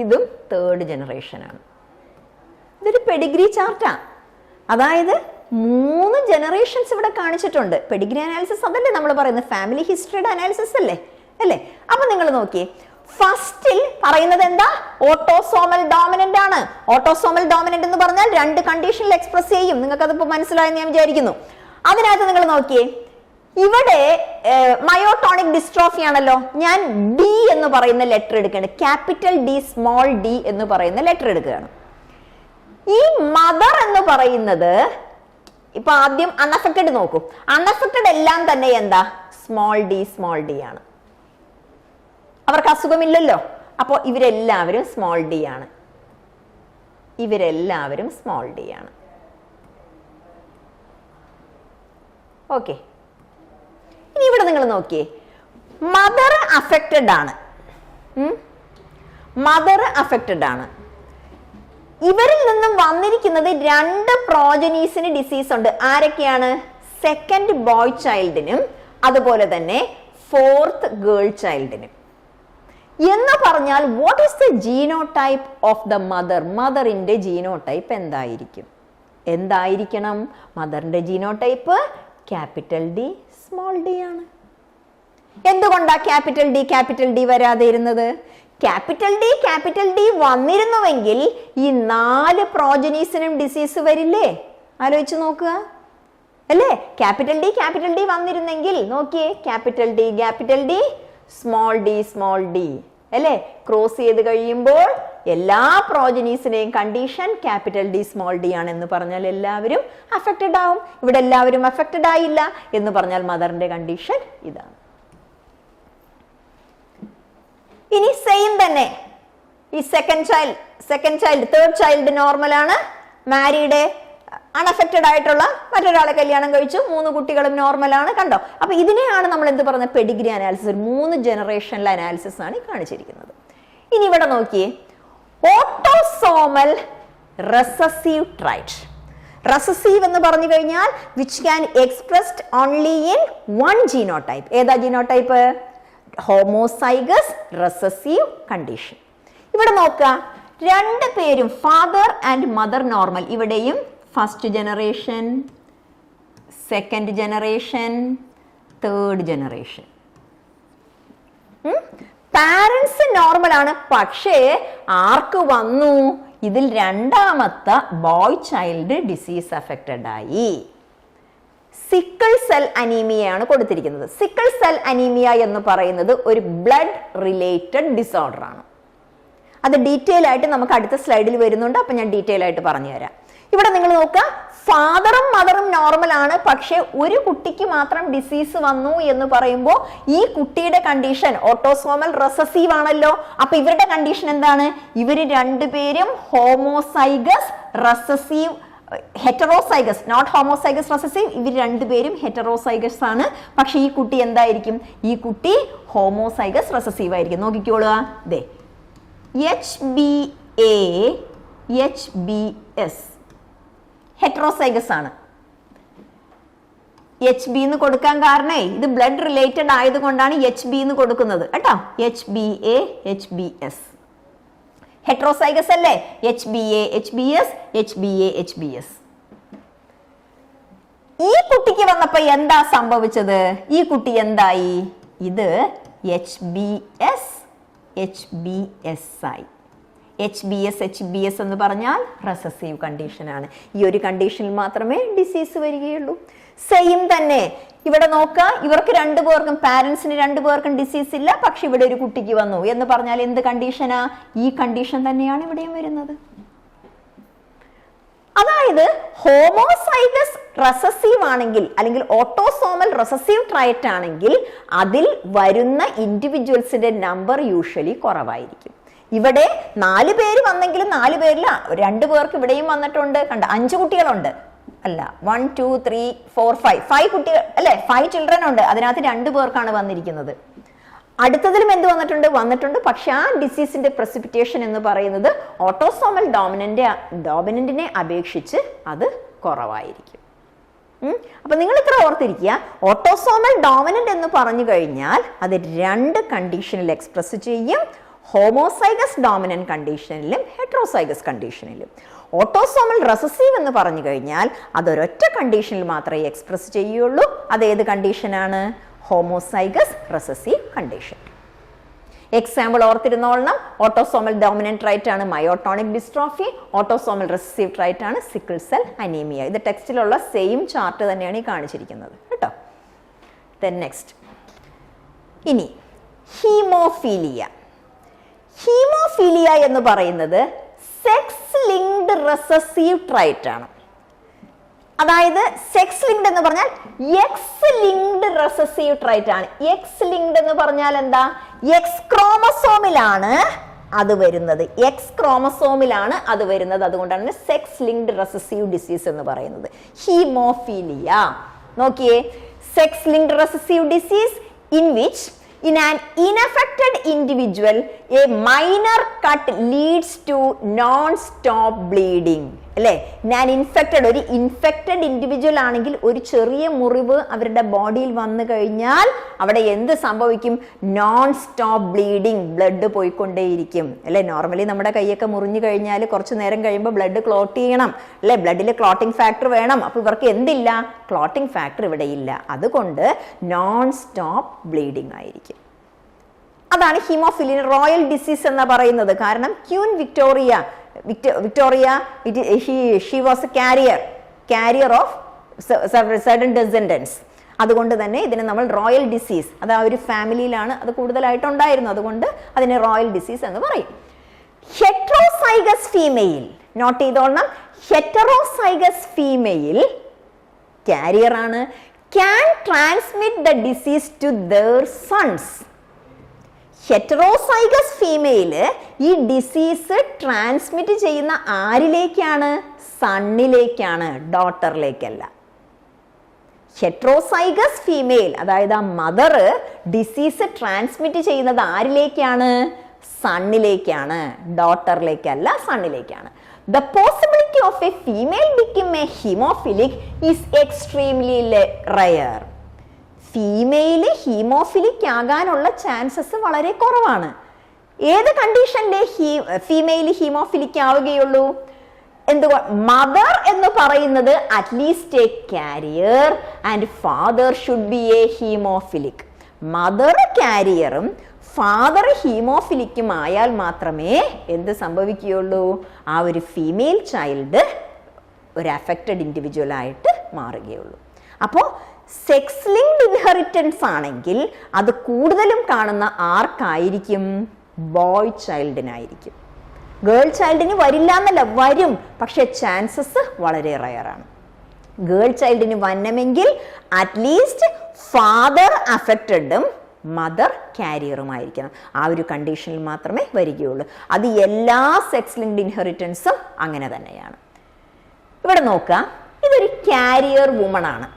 ഇതും തേർഡ് ജനറേഷൻ ആണ്. ഇതൊരു പെഡിഗ്രി ചാർട്ടാണ്. അതായത് 3 ജനറേഷൻസ് ഇവിടെ കാണിച്ചിട്ടുണ്ട്. പെഡിഗ്രി അനാലിസിസ് അതല്ലേ നമ്മൾ പറയുന്നത്, ഫാമിലി ഹിസ്റ്ററിയുടെ അനാലിസിസ് അല്ലേ അല്ലേ? അപ്പൊ നിങ്ങൾ നോക്കിയേ, ഫസ്റ്റിൽ പറയുന്നത് എന്താ? ഓട്ടോസോമൽ ഡോമിനന്റ് ആണ്. ഓട്ടോസോമൽ ഡോമിനന്റ് എന്ന് പറഞ്ഞാൽ 2 കണ്ടീഷനിൽ എക്സ്പ്രസ് ചെയ്യും. നിങ്ങൾക്ക് അതിപ്പോ മനസ്സിലായെന്ന് ഞാൻ വിചാരിക്കുന്നു. അതിനകത്ത് നിങ്ങൾ നോക്കിയേ, ഇവിടെ മയോട്ടോണിക് ഡിസ്ട്രോഫി ആണല്ലോ. ഞാൻ ഡി എന്ന് പറയുന്ന ലെറ്റർ എടുക്കുകയാണ്, ക്യാപിറ്റൽ ഡി സ്മോൾ ഡി എന്ന് പറയുന്ന ലെറ്റർ എടുക്കുകയാണ്. ഈ മദർ എന്ന് പറയുന്നത് ഇപ്പൊ ആദ്യം അൺഅഫക്റ്റഡ് നോക്കൂ. അൺഅഫക്റ്റഡ് എല്ലാം തന്നെ എന്താ? സ്മോൾ ഡി ആണ്. അവർക്ക് അസുഖമില്ലല്ലോ. അപ്പോൾ ഇവരെല്ലാവരും സ്മോൾ ഡി ആണ്. ഇവരെല്ലാവരും സ്മോൾ ഡി ആണ്. ഓക്കെ, ഇനി ഇവിടെ നിങ്ങൾ നോക്കിയേ, മദർ അഫക്റ്റഡ് ആണ്. മദർ അഫക്റ്റഡ് ആണ്. ഇവരിൽ നിന്നും വന്നിരിക്കുന്നത് 2 പ്രോജനീസിന് ഡിസീസ് ഉണ്ട്. ആരൊക്കെയാണ്? സെക്കൻഡ് ബോയ് ചൈൽഡിനും അതുപോലെ തന്നെ 4th ഗേൾ ചൈൽഡിനും. എന്ന് പറഞ്ഞാൽ what is the genotype of the mother? മദറിന്റെ ജീനോടൈപ്പ് എന്തായിരിക്കണം? മദറിന്റെ genotype capital D small D ആണ്. എന്തുകൊണ്ടാ ക്യാപിറ്റൽ ഡി വരാതെ ഇരുന്നത്? ക്യാപിറ്റൽ ഡി വന്നിരുന്നുവെങ്കിൽ ഈ 4 പ്രോജനീസിനും ഡിസീസ് വരില്ലേ? ആലോചിച്ച് നോക്കുക അല്ലേ? ക്യാപിറ്റൽ ഡി വന്നിരുന്നെങ്കിൽ നോക്കിയേ, ക്യാപിറ്റൽ ഡി സ്മോൾ ഡി അല്ലേ? ക്രോസ് ചെയ്ത് കഴിയുമ്പോൾ എല്ലാ പ്രോജനീസിനെയും condition capital D small D ആണ് എന്ന് പറഞ്ഞാൽ എല്ലാവരും അഫക്റ്റഡ് ആവും. ഇവിടെ എല്ലാവരും അഫക്റ്റഡ് ആയില്ല എന്ന് പറഞ്ഞാൽ മദറിന്റെ കണ്ടീഷൻ ഇതാണ്. ഇനി സെയിം തന്നെ ഈ തേർഡ് ചൈൽഡ് നോർമൽ ആണ്. മാരീഡ് അൺഅഫക്റ്റഡ് ആയിട്ടുള്ള മറ്റൊരാളെ കല്യാണം കഴിച്ചു, 3 കുട്ടികളും നോർമൽ ആണ്. കണ്ടോ? അപ്പൊ ഇതിനെയാണ് നമ്മൾ എന്ത് പറയുന്നത്? Pedigree analysis. 3 ജനറേഷനിലെ അനാലിസിസ് ആണ് കാണിച്ചിരിക്കുന്നത്. ഇനി ഇവിടെ നോക്കിയേ, ഓട്ടോസോമൽ റെസസീവ് ട്രൈറ്റ്. റെസസീവ് എന്ന് പറഞ്ഞു കഴിഞ്ഞാൽ which can expressed only in 1 genotype. ഏതാ ജീനോടൈപ്പ്? Homozygous recessive condition. ഇവിടെ നോക്കുക, 2 പേരും ഫാദർ ആൻഡ് മദർ നോർമൽ. ഇവിടെയും first generation, second generation, third generation. Parents normal ആണ്, പക്ഷേ ആർക്ക് വന്നു? ഇതിൽ രണ്ടാമത്തെ ബോയ് ചൈൽഡ് ഡിസീസ് അഫക്റ്റഡ് ആയി. സിക്കിൾ സെൽ അനീമിയയാണ് കൊടുത്തിരിക്കുന്നത്. സിക്കിൾ സെൽ അനീമിയ എന്ന് പറയുന്നത് ഒരു ബ്ലഡ് റിലേറ്റഡ് ഡിസോർഡർ ആണ്. അത് ഡീറ്റെയിൽ ആയിട്ട് നമുക്ക് അടുത്ത സ്ലൈഡിൽ വരുന്നുണ്ട്. അപ്പൊ ഞാൻ ഡീറ്റെയിൽ ആയിട്ട് പറഞ്ഞു തരാം. ഇവിടെ നിങ്ങൾ നോക്കുക, ഫാദറും മദറും നോർമൽ ആണ്, പക്ഷെ ഒരു കുട്ടിക്ക് മാത്രം ഡിസീസ് വന്നു എന്ന് പറയുമ്പോൾ ഈ കുട്ടിയുടെ കണ്ടീഷൻ ഓട്ടോസോമൽ റെസസീവ് ആണല്ലോ. അപ്പൊ ഇവരുടെ കണ്ടീഷൻ എന്താണ്? ഇവര് രണ്ടുപേരും homozygous recessive, heterozygous, not homozygous recessive. ഇവർ രണ്ടുപേരും ഹെറ്ററോസൈഗസ് ആണ്. പക്ഷെ ഈ കുട്ടി എന്തായിരിക്കും? ഈ കുട്ടി ഹോമോസൈഗസ് റെസസീവ് ആയിരിക്കും. നോക്കിക്കോളുക, ദേ HBA HBS ഹെറ്ററോസൈഗസ് ആണ്. HB എന്ന് കൊടുക്കാൻ കാരണേ ഇത് ബ്ലഡ് റിലേറ്റഡ് ആയതുകൊണ്ടാണ് HB എന്ന് കൊടുക്കുന്നത് കേട്ടോ. HBA HBS ഹെറ്ററോസൈഗസ് അല്ലേ? HBA HBS HBA HBS. ഈ കുട്ടിക്ക് വന്നപ്പോ എന്താ സംഭവിച്ചത്? ഈ കുട്ടി എന്തായി? ഇത് HBS HBS ആയി. HBS എന്ന് പറഞ്ഞാൽ റെസസീവ് കണ്ടീഷൻ ആണ്. ഈ ഒരു കണ്ടീഷനിൽ മാത്രമേ ഡിസീസ് വരികയുള്ളൂ. സെയിം തന്നെ ഇവിടെ നോക്കുക, ഇവർക്ക് രണ്ടുപേർക്കും, പാരന്റ്സിന് രണ്ടുപേർക്കും ഡിസീസ് ഇല്ല, പക്ഷെ ഇവിടെ ഒരു കുട്ടിക്ക് വന്നു എന്ന് പറഞ്ഞാൽ എന്ത് കണ്ടീഷനാ? ഈ കണ്ടീഷൻ തന്നെയാണ് ഇവിടെയും വരുന്നത്. അതായത് ഹോമോസൈഗസ് റെസസീവ് ആണെങ്കിൽ അല്ലെങ്കിൽ ഓട്ടോസോമൽ റെസസീവ് ട്രൈറ്റ് ആണെങ്കിൽ അതിൽ വരുന്ന ഇൻഡിവിജ്വൽസിന്റെ നമ്പർ യൂഷ്വലി കുറവായിരിക്കും. ഇവിടെ 4 പേര് വന്നെങ്കിലും 4 പേരിൽ 2 പേർക്ക് ഇവിടെയും വന്നിട്ടുണ്ട്. കണ്ട 5 കുട്ടികളുണ്ട്, അല്ല 1 2 3 4 5 കുട്ടികൾ അല്ലെ, 5 ചിൽഡ്രൻ ഉണ്ട്. അതിനകത്ത് 2 പേർക്കാണ് വന്നിരിക്കുന്നത്. അടുത്തതിലും എന്ത് വന്നിട്ടുണ്ട്. പക്ഷെ ആ ഡിസീസിന്റെ പ്രസിപ്പിറ്റേഷൻ എന്ന് പറയുന്നത് ഓട്ടോസോമൽ ഡോമിനന്റിനെ അപേക്ഷിച്ച് അത് കുറവായിരിക്കും. അപ്പൊ നിങ്ങൾ ഇത്ര ഓർത്തിരിക്കുക, ഓട്ടോസോമൽ ഡോമിനന്റ് എന്ന് പറഞ്ഞു കഴിഞ്ഞാൽ അത് 2 കണ്ടീഷനിൽ എക്സ്പ്രസ് ചെയ്യും. ഹോമോസൈഗസ് ഡോമിനന്റ് കണ്ടീഷനിലും ഹെറ്ററോസൈഗസ് കണ്ടീഷനിലും. ഓട്ടോസോമൽ റെസസീവ് എന്ന് പറഞ്ഞു കഴിഞ്ഞാൽ അതൊരൊറ്റ കണ്ടീഷനിൽ മാത്രമേ എക്സ്പ്രസ് ചെയ്യുള്ളൂ. അതേത് കണ്ടീഷനാണ്? Homozygous recessive condition. എക്സാമ്പിൾ ഓർത്തിരുന്നോളണം. ഓട്ടോസോമൽ ഡോമിനന്റ് ട്രൈറ്റ് ആണ് myotonic dystrophy, autosomal recessive trait ആണ് സിക്കിൾ സെൽ അനീമിയ. ഇത് ടെക്സ്റ്റിലുള്ള സെയിം ചാർട്ട് തന്നെയാണ് ഈ കാണിച്ചിരിക്കുന്നത് കേട്ടോ. നെക്സ്റ്റ്, ഇനി ഹീമോഫീലിയ. ഹീമോഫീലിയ എന്ന് പറയുന്നത് സെക്സ് ലിങ്ക്ഡ് റെസസീവ് ട്രൈറ്റ് ആണ്. അതായത് സെക്സ് ലിങ്ക്ഡ് എന്ന് പറഞ്ഞാൽ എക്സ് ലിങ്ക്ഡ് റെസസീവ് ട്രൈറ്റ് ആണ്. എക്സ് ലിങ്ക്ഡ് എന്ന് പറഞ്ഞാൽ എന്താ? എക്സ് ക്രോമസോമിലാണ് അത് വരുന്നത്. എക്സ് ക്രോമസോമിലാണ് അത് വരുന്നത്. അതുകൊണ്ടാണ് സെക്സ് ലിങ്ക്ഡ് റെസസീവ് ഡിസീസ് എന്ന് പറയുന്നത്. ഹീമോഫീലിയ നോക്കിയേ, sex linked recessive disease in which in an unaffected individual a minor cut leads to non-stop bleeding. അല്ലേ? ഞാൻ ഒരു ഇൻഫെക്റ്റഡ് ഇൻഡിവിജ്വൽ ആണെങ്കിൽ ഒരു ചെറിയ മുറിവ് അവരുടെ ബോഡിയിൽ വന്നു കഴിഞ്ഞാൽ അവിടെ എന്ത് സംഭവിക്കും? നോൺ സ്റ്റോപ്പ് ബ്ലീഡിങ്, ബ്ലഡ് പോയിക്കൊണ്ടേയിരിക്കും. അല്ലെ? നോർമലി നമ്മുടെ കൈയൊക്കെ മുറിഞ്ഞു കഴിഞ്ഞാൽ കുറച്ച് നേരം കഴിയുമ്പോൾ ബ്ലഡ് ക്ലോട്ട് ചെയ്യണം അല്ലെ? ബ്ലഡിൽ ക്ലോട്ടിംഗ് ഫാക്ടർ വേണം. അപ്പൊ ഇവർക്ക് എന്തില്ല? ക്ലോട്ടിംഗ് ഫാക്ടർ ഇവിടെ ഇല്ല. അതുകൊണ്ട് നോൺ സ്റ്റോപ്പ് ബ്ലീഡിങ് ആയിരിക്കും. അതാണ് ഹീമോഫീലിയ റോയൽ ഡിസീസ് എന്ന് പറയുന്നത്. കാരണം queen Victoria she was a carrier of certain descendants. അതുകൊണ്ട് തന്നെ ഇതിനെ നമ്മൾ റോയൽ ഡിസീസ്, അത് ആ ഒരു ഫാമിലിയിലാണ് അത് കൂടുതലായിട്ടുണ്ടായിരുന്നു, അതുകൊണ്ട് അതിനെ റോയൽ ഡിസീസ് എന്ന് പറയും. ഹെറ്ററോസൈഗസ് ഫീമെയിൽ, നോട്ട് ചെയ്തോളണം, ഹെറ്ററോസൈഗസ് ഫീമെയിൽ കാരിയർ ആണ്, can transmit the disease to their sons. Heterozygous female ഈ ഡിസീസ് ട്രാൻസ്മിറ്റ് ചെയ്യുന്ന ആരിലേക്കാണ്? സണ്ണിലേക്കാണ്, ഡോട്ടറിലേക്കല്ല. ഹെറ്ററോസൈഗസ് ഫീമെയിൽ, അതായത് ആ മദർ ഡിസീസ് ട്രാൻസ്മിറ്റ് ചെയ്യുന്നത് ആരിലേക്കാണ്? സണ്ണിലേക്കാണ്, ഡോട്ടറിലേക്കല്ല, സണ്ണിലേക്കാണ്. The possibility of a female becoming a hemophilic is extremely rare. Female haemophilic ആകാനുള്ള chances വളരെ കുറവാണ്. ഏത് കണ്ടീഷനിലെ ഫീമെയിൽ ഹീമോഫിലിക് ആവുകയുള്ളൂ? എന്തുകൊണ്ട്? മദർ എന്ന് പറയുന്നത് at least a carrier and father should be a haemophilic. Mother കാരിയറും ഫാദർ ഹീമോഫിലിക്കും ആയാൽ മാത്രമേ എന്ത് സംഭവിക്കുകയുള്ളൂ? ആ ഒരു ഫീമെയിൽ ചൈൽഡ് ഒരു അഫക്റ്റഡ് ഇൻഡിവിജ്വൽ ആയിട്ട് മാറുകയുള്ളൂ. അപ്പോൾ സെക്സ് ലിങ്ക്ഡ് ഇൻഹെറിറ്റൻസ് ആണെങ്കിൽ അത് കൂടുതലും കാണുന്ന ആർക്കായിരിക്കും? ബോയ് ചൈൽഡിനായിരിക്കും. ഗേൾ ചൈൽഡിന് വരില്ല എന്നല്ല, വരും, പക്ഷെ ചാൻസസ് വളരെ റയറാണ്. ഗേൾ ചൈൽഡിന് വരണമെങ്കിൽ അറ്റ്ലീസ്റ്റ് ഫാദർ അഫക്റ്റഡും മദർ കാരിയറുമായിരിക്കണം. ആ ഒരു കണ്ടീഷനിൽ മാത്രമേ വരികയുള്ളൂ. അത് എല്ലാ സെക്സ് ലിങ്ക്ഡ് ഇൻഹെറിറ്റൻസും അങ്ങനെ തന്നെയാണ്. ഇവിടെ നോക്കുക, ഇതൊരു കാരിയർ വുമൺ ആണ്.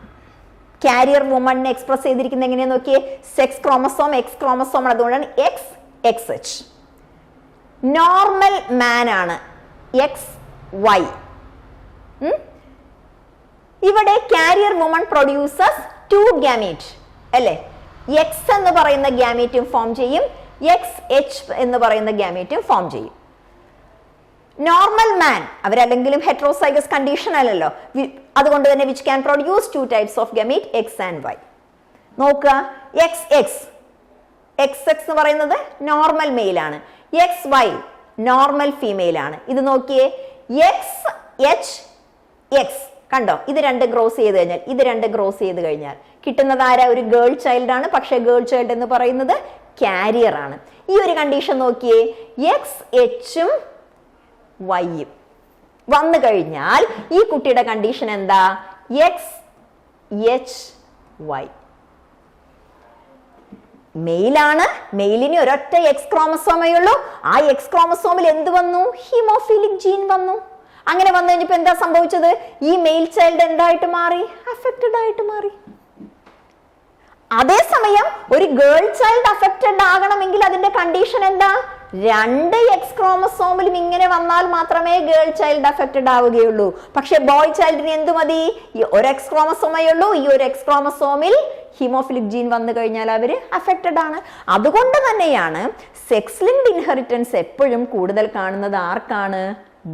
കാരിയർ വുമണിനെ എക്സ്പ്രസ് ചെയ്തിരിക്കുന്നത് എങ്ങനെയാന്ന് നോക്കിയേ. സെക്സ് ക്രോമസോം എക്സ് ക്രോമസോം ആണ്, അതുകൊണ്ടാണ് X X H. Normal man ആണ് എക്സ് വൈ. ഇവിടെ കാരിയർ വുമൺ പ്രൊഡ്യൂസസ് 2 ഗാമീറ്റ് അല്ലേ? എക്സ് എന്ന് പറയുന്ന ഗാമീറ്റും ഫോം ചെയ്യും, എക്സ് എച്ച് എന്ന് പറയുന്ന ഗാമീറ്റും ഫോം ചെയ്യും. നോർമൽ മാൻ അവരല്ലെങ്കിലും ഹെറ്ററോസൈഗസ് കണ്ടീഷൻ അല്ലല്ലോ, അതുകൊണ്ട് തന്നെ which can produce 2 types of gamete X and Y. നോക്കുക, എക്സ് എക്സ് എക്സ് എക്സ് എന്ന് പറയുന്നത് നോർമൽ മെയിൽ ആണ്, എക്സ് വൈ നോർമൽ ഫീമെയിൽ ആണ്. ഇത് നോക്കിയേ, എക്സ് എച്ച് എക്സ് കണ്ടോ? ഇത് രണ്ട് ക്രോസ് ചെയ്ത് കഴിഞ്ഞാൽ, ഇത് രണ്ട് ക്രോസ് ചെയ്ത് കഴിഞ്ഞാൽ കിട്ടുന്നത് ആരാ? ഒരു ഗേൾ ചൈൽഡ് ആണ്. പക്ഷെ ഗേൾ ചൈൽഡ് എന്ന് പറയുന്നത് കാരിയർ ആണ്. ഈ ഒരു കണ്ടീഷൻ നോക്കിയേ, എക്സ് എച്ചും വൈയും വന്നു കഴിഞ്ഞാൽ ഈ കുട്ടിയുടെ കണ്ടീഷൻ എന്താ? X H Y. മെയിലാണ്, മെയിലിന് ഒരൊറ്റ എക്സ് ക്രോമസോമേ ഉള്ളൂ. ആ എക്സ് ക്രോമസോമിൽ എന്ത് വന്നു? ഹീമോഫിലിക് ജീൻ വന്നു. അങ്ങനെ വന്നു കഴിഞ്ഞപ്പോൾ എന്താ സംഭവിച്ചത്? ഈ മെയിൽ ചൈൽഡ് എന്തായിട്ട് മാറി? അഫക്റ്റഡ് ആയിട്ട് മാറി. അതേസമയം ഒരു ഗേൾ ചൈൽഡ് അഫക്റ്റഡ് ആകണമെങ്കിൽ അതിന്റെ കണ്ടീഷൻ എന്താ? 2 എക്സ് ക്രോമസോമിലും ഇങ്ങനെ വന്നാൽ മാത്രമേ ഗേൾ ചൈൽഡ് അഫക്റ്റഡ് ആവുകയുള്ളൂ. പക്ഷെ ബോയ് ചൈൽഡിന് എന്ത് മതി? ഈ ഒരു എക്സ് ക്രോമസോമേ ഉള്ളൂ. ഈ ഒരു എക്സ് ക്രോമസോമിൽ ഹീമോഫിലിക് ജീൻ വന്നു കഴിഞ്ഞാൽ അവർ അഫക്റ്റഡ് ആണ്. അതുകൊണ്ട് തന്നെയാണ് സെക്സ് ലിങ്ക്ഡ് ഇൻഹെറിറ്റൻസ് എപ്പോഴും കൂടുതൽ കാണുന്നത് ആർക്കാണ്?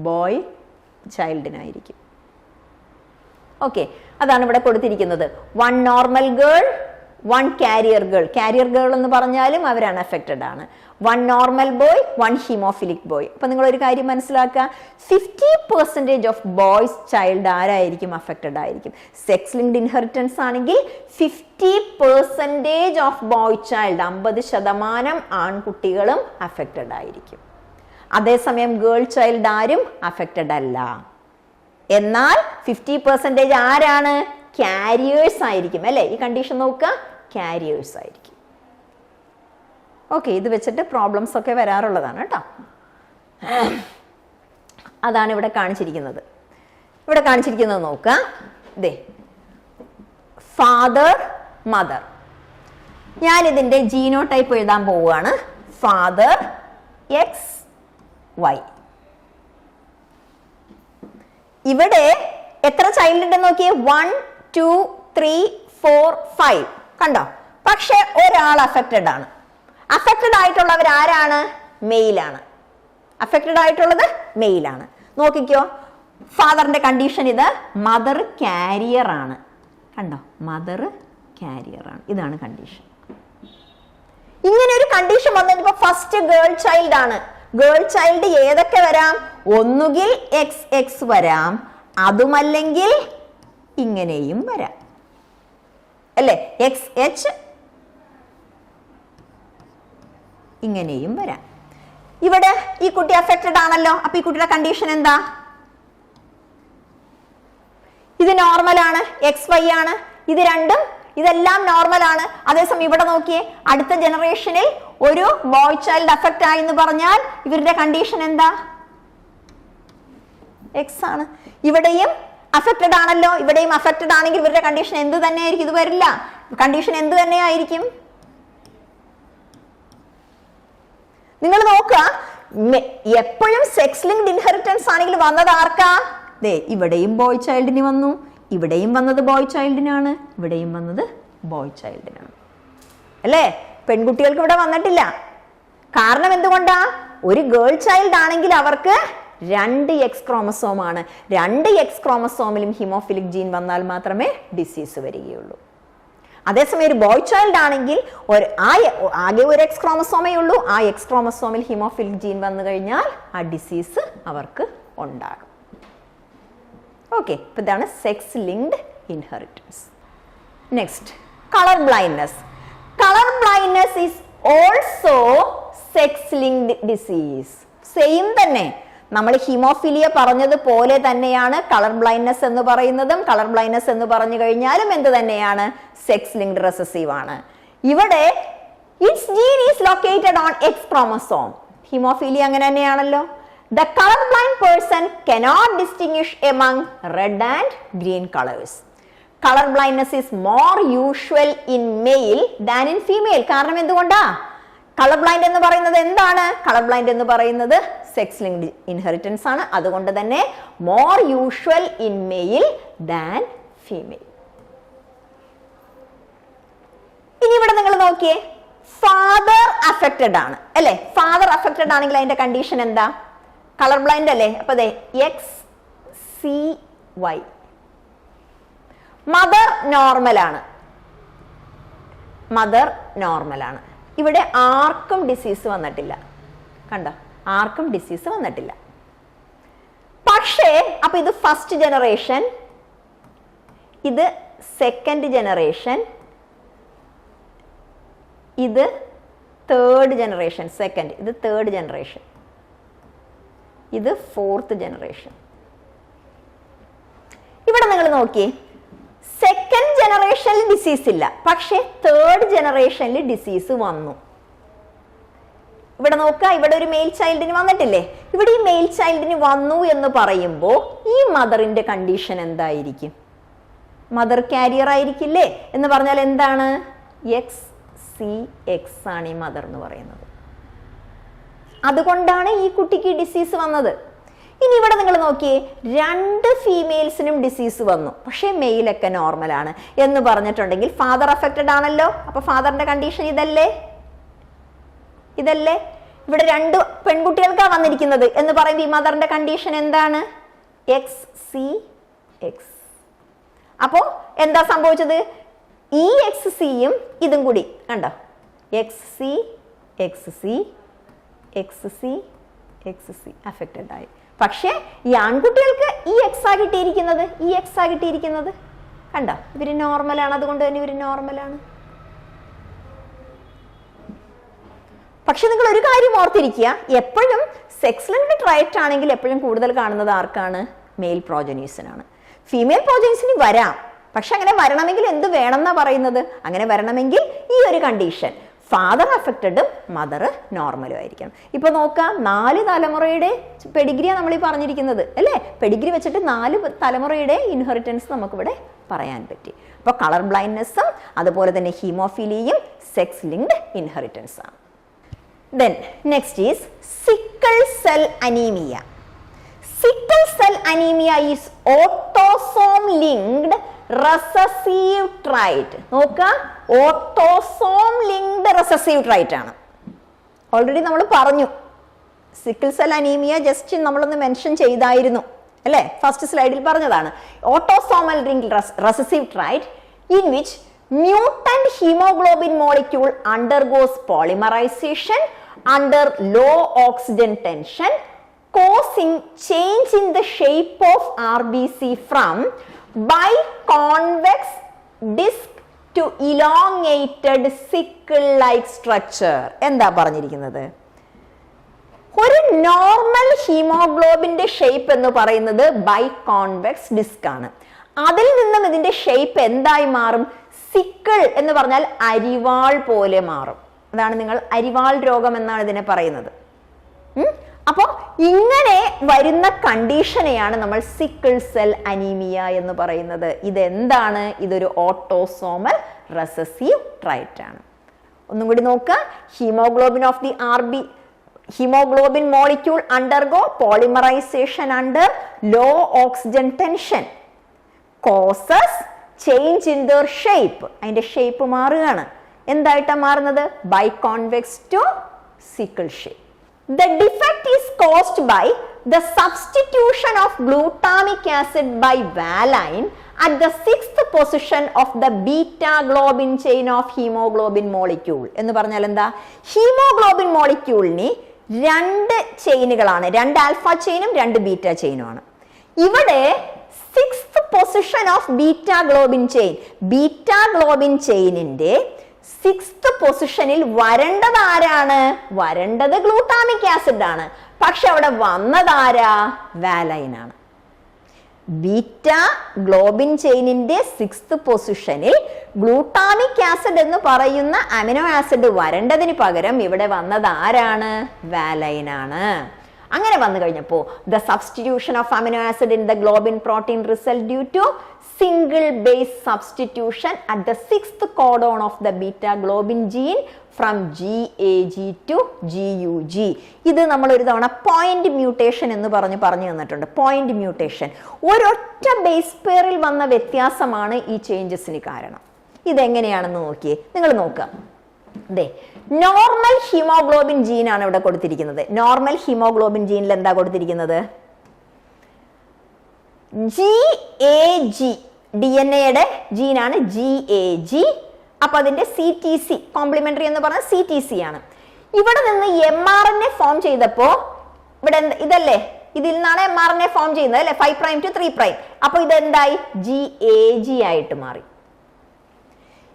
ബോയ് ചൈൽഡിനായിരിക്കും. ഓക്കെ, അതാണ് ഇവിടെ കൊടുത്തിരിക്കുന്നത്. 1 normal girl, 1 carrier girl. Carrier girl എന്ന് പറഞ്ഞാലും അവർ അൺഅഫക്റ്റഡ് ആണ്. 1 നോർമൽ ബോയ്, 1 ഹീമോഫിലിക് ബോയ്. അപ്പൊ നിങ്ങൾ ഒരു കാര്യം മനസ്സിലാക്കുക, 50% ഓഫ് ബോയ്സ് ചൈൽഡ് ആരായിരിക്കും? അഫക്റ്റഡ് ആയിരിക്കും. സെക്സ് ലിങ്ക്ഡ് ഇൻഹെറിറ്റൻസ് ആണെങ്കിൽ 50% ഓഫ് ബോയ് ചൈൽഡ്, 50% ആൺകുട്ടികളും അഫക്റ്റഡ് ആയിരിക്കും. അതേസമയം ഗേൾ ചൈൽഡ് ആരും അഫക്റ്റഡ് അല്ല. എന്നാൽ 50% ആരാണ്? കാരിയേഴ്സ് ആയിരിക്കും അല്ലെ? ഈ കണ്ടീഷൻ നോക്കുക, കാരിയേഴ്സ് ആയിരിക്കും. ഓക്കെ, ഇത് വെച്ചിട്ട് പ്രോബ്ലംസ് ഒക്കെ വരാറുള്ളതാണ് കേട്ടോ. അതാണ് ഇവിടെ കാണിച്ചിരിക്കുന്നത്. ഇവിടെ കാണിച്ചിരിക്കുന്നത് നോക്കുക, ദേ ഫാദർ മദർ. ഞാൻ ഇതിന്റെ ജീനോടൈപ്പ് എഴുതാൻ പോവുകയാണ്. Father X Y. ഇവിടെ എത്ര ചൈൽഡ് ഉണ്ടെന്ന് നോക്കിയേ? 1 2 3 4 5 കണ്ടോ? പക്ഷെ ഒരാൾ അഫക്റ്റഡ് ആണ്. അഫക്റ്റഡ് ആയിട്ടുള്ളവർ ആരാണ്? മെയിലാണ്. അഫക്റ്റഡ് ആയിട്ടുള്ളത് മെയിലാണ്. നോക്കിക്കോ, ഫാദറിന്റെ കണ്ടീഷൻ ഇത്, മദർ കാരിയർ ആണ്. കണ്ടോ? മദർ കാരിയർ ആണ്. ഇതാണ് കണ്ടീഷൻ. ഇങ്ങനെ ഒരു കണ്ടീഷൻ വന്നപ്പോ ഫസ്റ്റ് ഗേൾ ചൈൽഡ് ആണ്. ഗേൾ ചൈൽഡ് ഏതൊക്കെ വരാം? ഒന്നുകിൽ എക്സ് എക്സ് വരാം, അതുമല്ലെങ്കിൽ ഇങ്ങനെയും വരാം അല്ലെ? എക്സ് എച്ച് ഇങ്ങനെയും വരാം. ഇവിടെ ഈ കുട്ടി അഫക്റ്റഡ് ആണല്ലോ. അപ്പൊ ഈ കുട്ടിയുടെ കണ്ടീഷൻ എന്താ? ഇത് നോർമൽ ആണ്, എക്സ് വൈ ആണ്. ഇത് രണ്ടും, ഇതെല്ലാം നോർമൽ ആണ്. അതേസമയം ഇവിടെ നോക്കിയേ, അടുത്ത ജനറേഷനിൽ ഒരു ബോയ് ചൈൽഡ് അഫക്റ്റ് ആയി എന്ന് പറഞ്ഞാൽ ഇവരുടെ കണ്ടീഷൻ എന്താ? എക്സ് ആണ്. ഇവിടെയും അഫക്റ്റഡ് ആണല്ലോ. ഇവിടെയും അഫക്റ്റഡ് ആണെങ്കിൽ ഇവരുടെ കണ്ടീഷൻ എന്ത് തന്നെയായിരിക്കും? ഇത് വരില്ല. കണ്ടീഷൻ എന്ത് തന്നെയായിരിക്കും? നിങ്ങൾ നോക്കുക, എപ്പോഴും സെക്സ് ലിങ്ക്ഡ് ഇൻഹെറിറ്റൻസ് ആണെങ്കിൽ വന്നത് ആർക്കാ? ദേ ഇവിടെയും ബോയ് ചൈൽഡിന് വന്നു, ഇവിടെയും വന്നത് ബോയ് ചൈൽഡിനാണ്, ഇവിടെയും വന്നത് ബോയ് ചൈൽഡിനാണ് അല്ലേ? പെൺകുട്ടികൾക്ക് ഇവിടെ വന്നിട്ടില്ല. കാരണം എന്തുകൊണ്ടാ? ഒരു ഗേൾ ചൈൽഡ് ആണെങ്കിൽ അവർക്ക് 2 എക്സ് ക്രോമസോം ആണ്. 2 എക്സ് ക്രോമസോമിലും ഹീമോഫിലിക് ജീൻ വന്നാൽ മാത്രമേ ഡിസീസ് വരികയുള്ളൂ. അതേസമയം ഒരു ബോയ് ചൈൽഡ് ആണെങ്കിൽ ആകെ ഒരു എക്സ് ക്രോമസോമേ ഉള്ളൂ. ആ എക്സ് ക്രോമസോമിൽ ഹീമോഫിലിക് ജീൻ വന്നു കഴിഞ്ഞാൽ ആ ഡിസീസ് അവർക്ക് ഉണ്ടാകും. ഓക്കെ, ഇപ്പൊ ഇതാണ് sex linked inheritance. Next, colour blindness. Colour blindness is also sex linked disease. Same തന്നെ, നമ്മൾ ഹീമോഫിലിയ പറഞ്ഞതുപോലെ തന്നെയാണ് കളർ ബ്ലൈൻഡ്നെസ് എന്ന് പറയുന്നതും. കളർ ബ്ലൈൻഡ്നെസ് എന്ന് പറഞ്ഞു കഴിഞ്ഞാലും എന്ത് തന്നെയാണ്? സെക്സ് ലിങ്ക്ഡ് റെസസീവ് ആണ്. ഇവിടെ its gene is located on X chromosome. Haemophilia അങ്ങനെ തന്നെയാണല്ലോ. The colour blind person cannot distinguish among red and green colours. Colour blindness is more usual in male than in female. കാരണം എന്തുകൊണ്ടാ? Colour blind എന്ന് പറയുന്നത് എന്താണ്? Colour blind എന്ന് പറയുന്നത് sex linked inheritance ആണ്. അതുകൊണ്ട് തന്നെ more usual in male than female. ഇനി ഇവിടെ നിങ്ങൾ നോക്കിയേ, ഫാദർ അഫക്റ്റഡ് ആണ് അല്ലെ? ഫാദർ അഫക്റ്റഡ് ആണെങ്കിൽ അതിന്റെ കണ്ടീഷൻ എന്താ? കളർ ബ്ലൈൻഡ് അല്ലേ? അപ്പൊ അതെ XCY. മദർ നോർമൽ ആണ്. മദർ നോർമൽ ആണ്. ഇവിടെ ആർക്കും ഡിസീസ് വന്നിട്ടില്ല. കണ്ടോ? ആർക്കും ഡിസീസ് വന്നിട്ടില്ല. പക്ഷേ അപ്പൊ ഇത് ഫസ്റ്റ് ജനറേഷൻ, ഇത് സെക്കൻഡ് ജനറേഷൻ, ഇത് തേർഡ് ജനറേഷൻ. സെക്കൻഡ്, ഇത് തേർഡ് ജനറേഷൻ, ഇത് ഫോർത്ത് ജനറേഷൻ. ഇവിടെ നിങ്ങൾ നോക്കിയേ, സെക്കൻഡ് ജനറേഷനിൽ ഡിസീസ് ഇല്ല, പക്ഷെ തേർഡ് ജനറേഷനിൽ ഡിസീസ് വന്നു. ഇവിടെ നോക്കുക, ഇവിടെ ഒരു മെയിൽ ചൈൽഡിന് വന്നിട്ടില്ലേ? ഇവിടെ ഈ മെയിൽ ചൈൽഡിന് വന്നു എന്ന് പറയുമ്പോൾ ഈ മദറിന്റെ കണ്ടീഷൻ എന്തായിരിക്കും? മദർ കാരിയർ ആയിരിക്കില്ലേ? എന്ന് പറഞ്ഞാൽ എന്താണ്? XCX ആണ് ഈ മദർ എന്ന് പറയുന്നത്. അതുകൊണ്ടാണ് ഈ കുട്ടിക്ക് ഡിസീസ് വന്നത്. ഇനി ഇവിടെ നിങ്ങൾ നോക്കിയേ, രണ്ട് ഫീമെയിൽസിനും ഡിസീസ് വന്നു, പക്ഷേ മെയിലൊക്കെ നോർമൽ ആണ് എന്ന് പറഞ്ഞിട്ടുണ്ടെങ്കിൽ ഫാദർ അഫക്റ്റഡ് ആണല്ലോ. അപ്പൊ ഫാദറിന്റെ കണ്ടീഷൻ ഇതല്ലേ? ഇതല്ലേ? ഇവിടെ രണ്ട് പെൺകുട്ടികൾക്കാണ് വന്നിരിക്കുന്നത് എന്ന് പറയുമ്പോൾ ഈ മദറിന്റെ കണ്ടീഷൻ എന്താണ്? XCX. അപ്പോ എന്താ സംഭവിച്ചത്? ഈ XCയും ഇതും കൂടി കണ്ടോ? XC അഫക്റ്റഡ് ആയി. പക്ഷേ ഈ ആൺകുട്ടികൾക്ക് ഈ എക്സാ കിട്ടിയിരിക്കുന്നത്, ഈ എക്സാ കിട്ടിയിരിക്കുന്നത് കണ്ടോ? ഇവര് നോർമലാണ്. അതുകൊണ്ട് തന്നെ ഇവര് നോർമലാണ്. പക്ഷെ നിങ്ങൾ ഒരു കാര്യം ഓർത്തിരിക്കുക, എപ്പോഴും സെക്സ് ലിങ്ക്ഡ് ട്രൈറ്റ് ആണെങ്കിൽ എപ്പോഴും കൂടുതൽ കാണുന്നത് ആർക്കാണ്? മെയിൽ പ്രോജനീസിനാണ്. ഫീമെയിൽ പ്രോജനീസിന് വരാം, പക്ഷെ അങ്ങനെ വരണമെങ്കിൽ എന്ത് വേണം എന്നാ പറയുന്നത്? അങ്ങനെ വരണമെങ്കിൽ ഈ ഒരു കണ്ടീഷൻ, ഫാദർ അഫക്റ്റഡും മദർ നോർമലും ആയിരിക്കണം. ഇപ്പൊ നോക്കാം, 4 തലമുറയുടെ പെഡിഗ്രിയാണ് നമ്മൾ ഈ പറഞ്ഞിരിക്കുന്നത് അല്ലേ? പെഡിഗ്രി വെച്ചിട്ട് 4 തലമുറയുടെ ഇൻഹെറിറ്റൻസ് നമുക്കിവിടെ പറയാൻ പറ്റി. അപ്പൊ കളർ ബ്ലൈൻഡ്നെസ്സും അതുപോലെ തന്നെ ഹീമോഫീലിയയും സെക്സ് ലിങ്ക്ഡ് ഇൻഹെറിറ്റൻസ് ആണ്. Then next is sickle cell anemia. Sickle cell anemia is autosome linked recessive trait. നോക്കുക, autosome linked recessive trait ആണ്. ഓൾറെഡി നമ്മൾ പറഞ്ഞു, സിക്കിൾ സെൽ അനീമിയ ജസ്റ്റ് നമ്മളൊന്ന് മെൻഷൻ ചെയ്തായിരുന്നു അല്ലേ? ഫസ്റ്റ് സ്ലൈഡിൽ പറഞ്ഞതാണ്. Autosomal linked recessive trait in which mutant hemoglobin molecule undergoes polymerization under low oxygen tension, causing change in the shape of RBC from biconvex disc to elongated sickle-like structure. എന്താ പറഞ്ഞിരിക്കുന്നത്? ഒരു normal ഹീമോഗ്ലോബിന്റെ shape എന്ന് പറയുന്നത് biconvex disk ആണ്. അതിൽ നിന്നും ഇതിന്റെ shape എന്തായി മാറും? സിക്കിൾ എന്ന് പറഞ്ഞാൽ അരിവാൾ പോലെ മാറും. അതാണ് നിങ്ങൾ അരിവാൾ രോഗം എന്നാണ് ഇതിനെ പറയുന്നത്. അപ്പോ ഇങ്ങനെ വരുന്ന കണ്ടീഷനെയാണ് നമ്മൾ സിക്കിൾ സെൽ അനീമിയ എന്ന് പറയുന്നത്. ഇതെന്താണ്? ഇതൊരു ഓട്ടോസോമൽ റെസസീവ് ട്രൈറ്റ് ആണ്. ഒന്നും കൂടി നോക്കുക. hemoglobin molecule undergo polymerization under low oxygen tension, causes change in their shape. അതിന്റെ ഷേപ്പ് മാറുകയാണ്. എന്തായിട്ടാണ് മാറുന്നത്? Biconvex to sickle shape. The defect is caused by the substitution of glutamic acid by valine at the 6th position of the beta globin chain of hemoglobin molecule. എന്ന് പറഞ്ഞാൽ എന്താ? Haemoglobin മോളിക്യൂളിന് രണ്ട് ചെയിനുകളാണ്, രണ്ട് alpha ചെയിനും രണ്ട് beta ചെയിനും ആണ്. ഇവിടെ 6th position of beta globin chain, beta globin ചെയിനിന്റെ 6th പൊസിഷനിൽ വരേണ്ടത് ആരാണ്? വരേണ്ടത് ഗ്ലൂട്ടാമിക് ആസിഡ് ആണ്. പക്ഷെ അവിടെ വന്നതാരാ? വാലൈൻ ആണ്. ബീറ്റ ഗ്ലോബിൻ ചെയിനിന്റെ 6th പൊസിഷനിൽ ഗ്ലൂട്ടാമിക് ആസിഡ് എന്ന് പറയുന്ന അമിനോ ആസിഡ് വരേണ്ടതിന് പകരം ഇവിടെ വന്നത് ആരാണ്? വാലൈൻ ആണ്. അങ്ങനെ വന്നു കഴിഞ്ഞപ്പോൾ the substitution of amino acid in the globin protein result due to single base substitution at the 6th codon of the beta globin gene from GAG to GUG. ഇത് നമ്മൾ ഒരു തവണ പോയിന്റ് മ്യൂട്ടേഷൻ എന്ന് പറഞ്ഞു തന്നിട്ടുണ്ട്. പോയിന്റ് മ്യൂട്ടേഷൻ ഒരൊറ്റ base പെയറിൽ വന്ന വ്യത്യാസമാണ് ഈ ചേഞ്ചസിന് കാരണം. ഇതെങ്ങനെയാണെന്ന് നോക്കിയേ, നിങ്ങൾ നോക്കുക. നോർമൽ ഹീമോഗ്ലോബിൻ ജീൻ ആണ് ഇവിടെ കൊടുത്തിരിക്കുന്നത്. നോർമൽ ഹീമോഗ്ലോബിൻ ജീനിൽ എന്താ കൊടുത്തിരിക്കുന്നത്? GAG, DNA-യുടെ ജീനാണ് GAG. അപ്പൊ അതിന്റെ CTC കോംപ്ലിമെന്ററി എന്ന് പറഞ്ഞ CTC ആണ്. ഇവിടെ നിന്ന് mRNA ഫോം ചെയ്തപ്പോ ഇവിടെ ഇതല്ലേ, ഇതിൽ നിന്നാണ് mRNA ഫോം ചെയ്യുന്നത് അല്ലെ, 5 പ്രൈം ടു 3 പ്രൈം. അപ്പൊ ഇതെന്തായി? GAG ആയിട്ട് മാറി.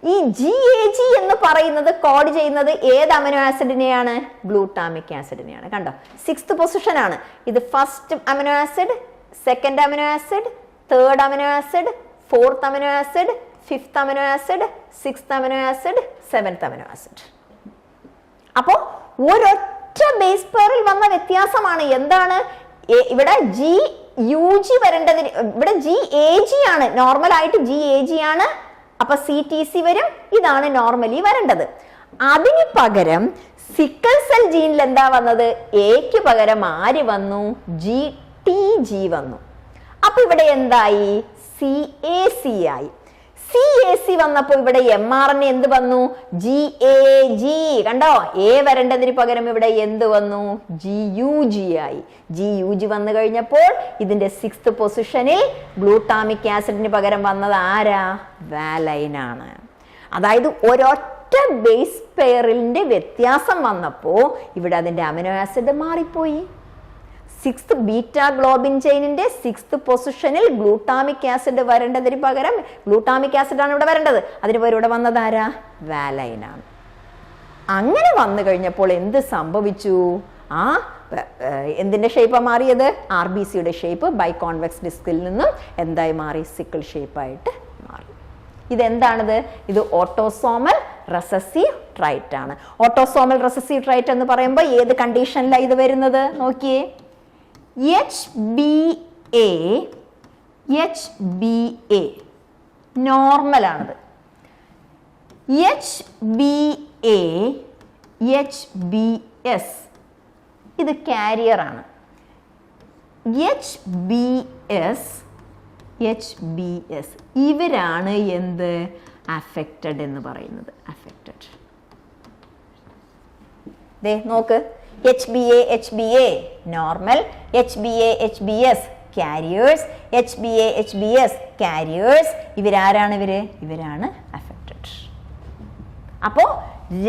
ഈ GAG എന്ന് പറയുന്നത് കോഡ് ചെയ്യുന്നത് ഏത് അമിനോ ആസിഡിനെയാണ്? ഗ്ലൂട്ടാമിക് ആസിഡിനെയാണ്. കണ്ടോ, 6th പൊസിഷൻ ആണ്. ഇത് first amino acid, second amino acid, third amino acid, fourth amino acid, fifth amino acid, 6th amino acid, 7th amino acid. അപ്പോ ഒരൊറ്റ ബേസ് പെയറിൽ വന്ന വ്യത്യാസമാണ്. എന്താണ് ഇവിടെ? GUG വരേണ്ടതിന് ഇവിടെ GAG ആണ്. നോർമൽ ആയിട്ട് GAG ആണ്. അപ്പൊ CTC വരും. ഇതാണ് നോർമലി വരേണ്ടത്. അതിന് പകരം സിക്കിൾ സെൽ ജീനിൽ എന്താ വന്നത്? എക്ക് പകരം ആര് വന്നു? GTG വന്നു. അപ്പൊ ഇവിടെ എന്തായി? CAC ആയി. CAC വന്നപ്പോ ഇവിടെ mRNA എന്ത് വന്നു? GAG. കണ്ടോ, A വരേണ്ടതിന് പകരം ഇവിടെ എന്ത് വന്നു? GUG ആയി. GUG വന്നു കഴിഞ്ഞപ്പോൾ ഇതിന്റെ 6th പൊസിഷനിൽ ഗ്ലൂട്ടാമിക് ആസിഡിന് പകരം വന്നത് ആരാ? വാലൈൻ ആണ്. അതായത് ഒരൊറ്റ ബേസ് പെയറിന്റെ വ്യത്യാസം വന്നപ്പോ ഇവിടെ അതിന്റെ അമിനോ ആസിഡ് മാറിപ്പോയി. 6th ബീറ്റാ ഗ്ലോബിൻ ചെയിനിന്റെ 6th പൊസിഷനിൽ ഗ്ലൂട്ടാമിക് ആസിഡ് വരേണ്ടതിന് പകരം ഗ്ലൂട്ടാമിക് ആസിഡ് ആണ് ഇവിടെ വരേണ്ടത്. അതിന് പകരം ഇവിടെ വന്നത് ആരാ? വാലൈൻ ആണ്. അങ്ങനെ വന്നു കഴിഞ്ഞപ്പോൾ എന്ത് സംഭവിച്ചു? എന്തിന്റെ ഷേപ്പാണ് മാറിയത്? RBCയുടെ ഷേപ്പ് ബൈകോൺവെക്സ് ഡിസ്കിൽ നിന്നും എന്തായി മാറി? സിക്കിൾ ഷേപ്പായിട്ട് മാറി. ഇതെന്താണിത്? ഇത് ഓട്ടോസോമൽ റെസസീവ് ട്രൈറ്റ് ആണ്. ഓട്ടോസോമൽ റെസസീവ് ട്രൈറ്റ് എന്ന് പറയുമ്പോൾ ഏത് കണ്ടീഷനിലാണ് ഇത് വരുന്നത്? നോക്കിയേ, HBA നോർമൽ ആണത്. HBS ഇത് കാരിയർ ആണ്. HBS ഇവരാണ് എന്ത്? അഫക്റ്റഡ് എന്ന് പറയുന്നത്. അഫക്റ്റഡ്. ദേ നോക്ക്, HBA normal, HBS carriers, HBS carriers. ഇവരാരാണ്? ഇവരാണ് അഫക്റ്റഡ്. അപ്പോ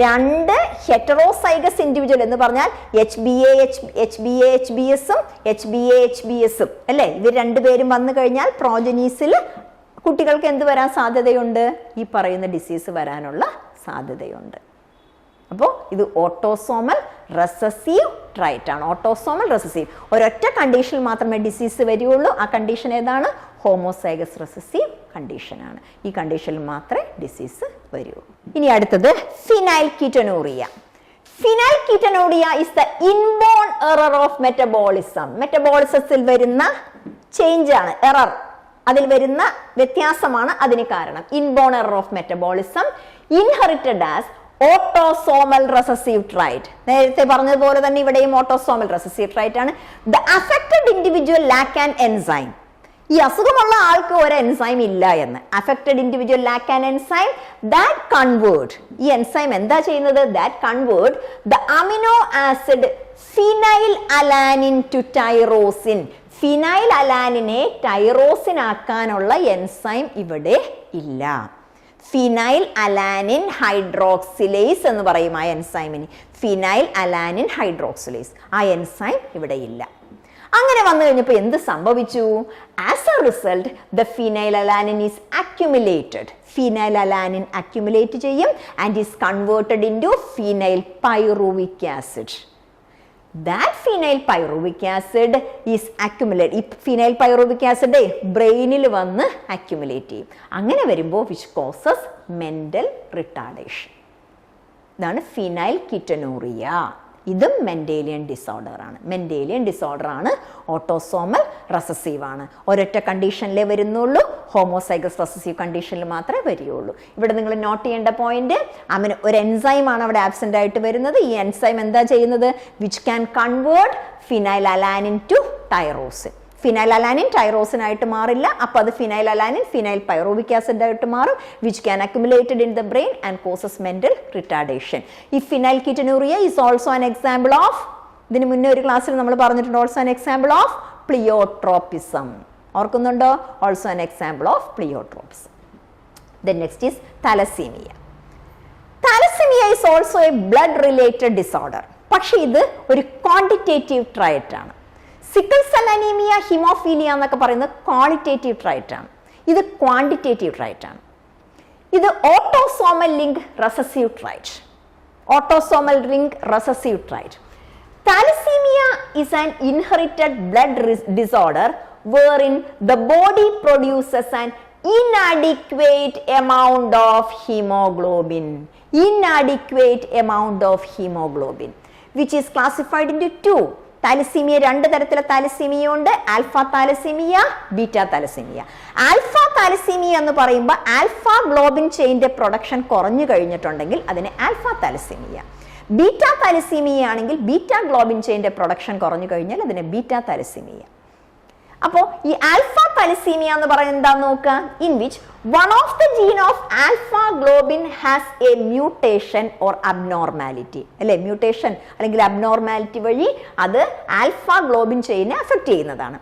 രണ്ട് ഹെറ്ററോസൈഗസ് ഇൻഡിവിജ്വൽ എന്ന് പറഞ്ഞാൽ HBAHBSും HBAHBSും അല്ലേ? ഇവർ രണ്ടുപേരും വന്നു കഴിഞ്ഞാൽ പ്രോജനീസിൽ കുട്ടികൾക്ക് എന്ത് വരാൻ സാധ്യതയുണ്ട്? ഈ പറയുന്ന ഡിസീസ് വരാനുള്ള സാധ്യതയുണ്ട്. അപ്പോൾ ഇത് ഓട്ടോസോമൽ റെസസീവ് ട്രൈറ്റ് ആണ്. ഓട്ടോസോമൽ റെസസീവ് ഒരൊറ്റ കണ്ടീഷനിൽ മാത്രമേ ഡിസീസ് വരികയുള്ളൂ. ആ കണ്ടീഷൻ ഏതാണ്? ഹോമോസൈഗസ് റെസസീവ് കണ്ടീഷൻ ആണ്. ഈ കണ്ടീഷനിൽ മാത്രമേ ഡിസീസ് വരൂ. ഇനി അടുത്തത് phenylketonuria. Phenylketonuria is the inborn error of metabolism. മെറ്റബോളിസത്തിൽ വരുന്ന ചേഞ്ച് ആണ്, എറർ, അതിൽ വരുന്ന വ്യത്യാസമാണ് അതിന് കാരണം. Inborn error of metabolism inherited as autosomal recessive trait. നേരത്തെ പറഞ്ഞതുപോലെ തന്നെ ഇവിടെയും ഓട്ടോസോമൽ റെസസീവ് ട്രൈറ്റ് ആണ്. The affected individual lack an enzyme. ഈ അസുഖമുള്ള ആൾക്ക് ഒരു എൻസൈം ഇല്ല എന്ന്. Affected individual lack an enzyme that convert. ഈ എൻസൈം എന്താ ചെയ്യുന്നത്? That convert the amino acid phenyl alanine to tyrosine. Phenyl അലാനിനെ ടൈറോസിനാക്കാനുള്ള എൻസൈം ഇവിടെ ഇല്ല. ഫിനൈൽ അലാനിൻ ഹൈഡ്രോക്സിലേസ് എന്ന് പറയും ആ എൻസൈമിന്. ഫിനൈൽ അലാനിൻ ഹൈഡ്രോക്സിലേസ്, ആ എൻസൈം ഇവിടെ ഇല്ല. അങ്ങനെ വന്നു കഴിഞ്ഞപ്പോൾ എന്ത് സംഭവിച്ചു? As a result the phenyl alanine is accumulated. Phenyl alanine accumulate ചെയ്യും and is converted into phenyl pyruvic acid. That phenyl pyruvic acid is accumulated. ഈ ഫിനൈൽ പൈറുവിക് ആസിഡ് ബ്രെയിനിൽ വന്ന് അക്യുമുലേറ്റ് ചെയ്യും. അങ്ങനെ വരുമ്പോൾ വിച്ച് കോസസ് മെന്റൽ റിട്ടാർഡേഷൻ. ഇതാണ് phenyl കീറ്റനൂറിയ. ഇതും Mendelian disorder ആണ്. മെൻഡേലിയൻ ഡിസോർഡർ ആണ്, ഓട്ടോസോമൽ റെസസീവ് ആണ്. ഒരൊറ്റ കണ്ടീഷനിലേ വരുന്നുള്ളൂ, ഹോമോസൈഗസ് റെസസീവ് കണ്ടീഷനിൽ മാത്രമേ വരികയുള്ളൂ. ഇവിടെ നിങ്ങൾ നോട്ട് ചെയ്യേണ്ട പോയിന്റ്, ഒരു എൻസൈം ആണ് അവിടെ ആബ്സെന്റ് ആയിട്ട് വരുന്നത്. ഈ എൻസൈം എന്താ ചെയ്യുന്നത്? Which can convert phenyl alanine to tyrosine. Phenyl alanine tyrosine ആയിട്ട് മാറില്ല, അപ്പോൾ അത് phenyl alanine phenyl pyruvic acid ആയിട്ട് മാറും, which can accumulated in the brain and causes mental retardation. ഈ phenyl ketonuria is also an example of, ഇതിന് മുന്നേ ഒരു ക്ലാസ്സിൽ നമ്മൾ പറഞ്ഞിട്ടുണ്ട്, also an example of pleiotropism. ഓർക്കുന്നുണ്ടോ? Also an example of pleiotropism. Then next is thalassemia. Thalassemia is also a blood related disorder. പക്ഷേ ഇത് ഒരു ക്വാണ്ടിറ്റേറ്റീവ് ട്രയറ്റ് ആണ്. സിക്കിൾ സെൽ അനീമിയ, ഹിമോഫീലിയ എന്നൊക്കെ പറയുന്നത് ക്വാളിറ്റേറ്റീവ് ട്രയറ്റ് ആണ്. ഇത് ക്വാണ്ടിറ്റേറ്റീവ് ട്രയറ്റ് ആണ്. ഇത് autosomal link recessive trait. Autosomal link recessive trait. Thalassemia is an inherited blood disorder wherein the body produces an inadequate amount of hemoglobin. Inadequate amount of hemoglobin, which is classified into two. Thalassaemia രണ്ട് തരത്തിലെ thalassaemia ഉണ്ട്. Alpha thalassaemia, beta thalassaemia. Alpha thalassaemia എന്ന് പറയുമ്പോൾ alpha globin ചെയിൻ്റെ production കുറഞ്ഞു കഴിഞ്ഞിട്ടുണ്ടെങ്കിൽ അതിന് alpha thalassaemia. Beta thalassaemia ആണെങ്കിൽ beta globin ചെയിൻ്റെ production കുറഞ്ഞു കഴിഞ്ഞാൽ അതിന് ബീറ്റ താലസീമിയ. അപ്പോൾ ഈ ആൽഫ താലസീമിയ എന്ന് പറയുന്നത് എന്താന്ന് നോക്കുക. In which one of the gene of alpha globin has a mutation or abnormality. അല്ലെ, മ്യൂട്ടേഷൻ അല്ലെങ്കിൽ അബ്നോർമാലിറ്റി വഴി അത് ആൽഫ ഗ്ലോബിൻ ചെയിനെ അഫക്റ്റ് ചെയ്യുന്നതാണ്.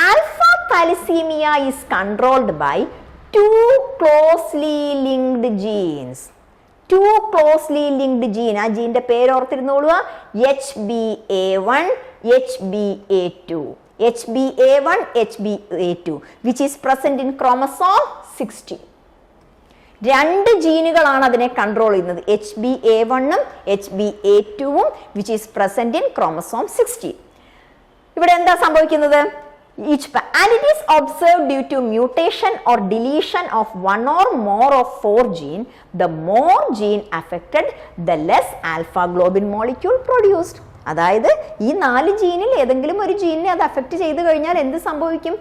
Alpha thalassaemia is controlled by two closely linked genes. Two closely linked gene, ആ ജീൻ്റെ പേര് ഓർത്തിരുന്നോളുക, HbA1, HbA2. HbA1, HbA2 which is present in chromosome 60. രണ്ട് ജീനുകളാണ് അതിനെ കൺട്രോൾ ചെയ്യുന്നത്, HbA1ഉം HbA2ഉം which is present in chromosome 60. ഇവിടെ എന്താ സംഭവിക്കുന്നത്? And it is observed due to mutation or deletion of one or more of 4 gene. The more gene affected, the less alpha globin molecule produced. അതായത് ഈ 4 ജീനിൽ ഏതെങ്കിലും ഒരു ജീനിനെ അത് affect ചെയ്ത് കഴിഞ്ഞാൽ എന്ത് സംഭവിക്കും?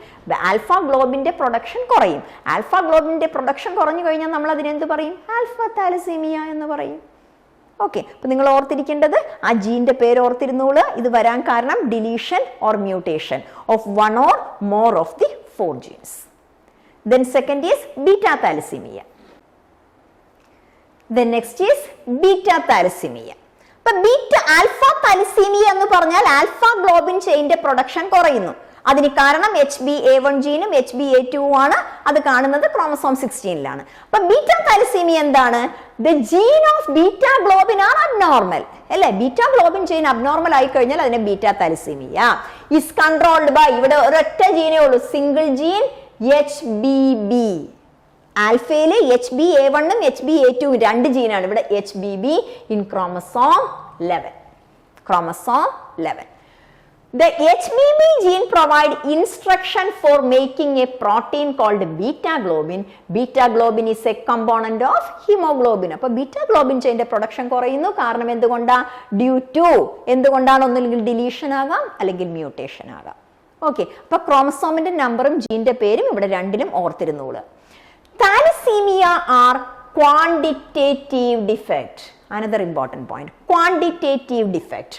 ആൽഫ ഗ്ലോബിന്റെ പ്രൊഡക്ഷൻ കുറയും. ആൽഫ ഗ്ലോബിന്റെ പ്രൊഡക്ഷൻ കുറഞ്ഞു കഴിഞ്ഞാൽ നമ്മൾ അതിനെന്ത് പറയും? ആൽഫ താലസീമിയ എന്ന് പറയും. ഓക്കെ, അപ്പോൾ നിങ്ങൾ ഓർത്തിരിക്കേണ്ടത് ആ ജീൻ്റെ പേര് ഓർത്തിരുന്നോളൂ. ഇത് വരാൻ കാരണം deletion or mutation of one or more of the 4 genes. Then second is beta thalassaemia. Then next is beta thalassaemia. Beta alpha thalassaemia എന്ന് പറഞ്ഞാൽ ആൽഫ ഗ്ലോബിൻ ചെയിന്റെ പ്രൊഡക്ഷൻ കുറയുന്നു. അതിന് കാരണം HbA1 ജീനും HbA2 ആണ്. അത് കാണുന്നത് ക്രോമസോം 16ലാണ്. അപ്പൊ ബീറ്റ താലസീമിയ എന്താണ്? The gene of beta globin are abnormal. അല്ലെ, ബീറ്റ ഗ്ലോബിൻ ചെയിൻ അബ്നോർമൽ ആയി കഴിഞ്ഞാൽ അതിനെ beta thalassaemia. Is controlled by, ഇവിടെ ഒരൊറ്റ ജീനേ ഉള്ളൂ, സിംഗിൾ ജീൻ HBB. ആൽഫയില് HbA1ഉം HbA2ഉം രണ്ട് ജീനാണ്. ഇവിടെ HBB in chromosome 11. Chromosome 11. The HBB gene provide instruction for making a protein called beta globin. Beta globin is a component of hemoglobin. അപ്പോൾ ബീറ്റാ ഗ്ലോബിൻ ചെയിൻ്റെ പ്രൊഡക്ഷൻ കുറയുന്നു. കാരണം എന്തുകൊണ്ടാ? ഡ്യൂ ടു, എന്തുകൊണ്ടാണ്? ഒന്നുമില്ലെങ്കിൽ ഡിലീഷൻ ആകാം, അല്ലെങ്കിൽ മ്യൂട്ടേഷൻ ആകാം. ഓക്കെ, അപ്പോൾ ക്രോമസോമിന്റെ നമ്പറും ജീൻ്റെ പേരും ഇവിടെ രണ്ടിലും ഓർത്തിരുന്നോളൂ. Thalassemia are quantitative defect. Another important point, quantitative defect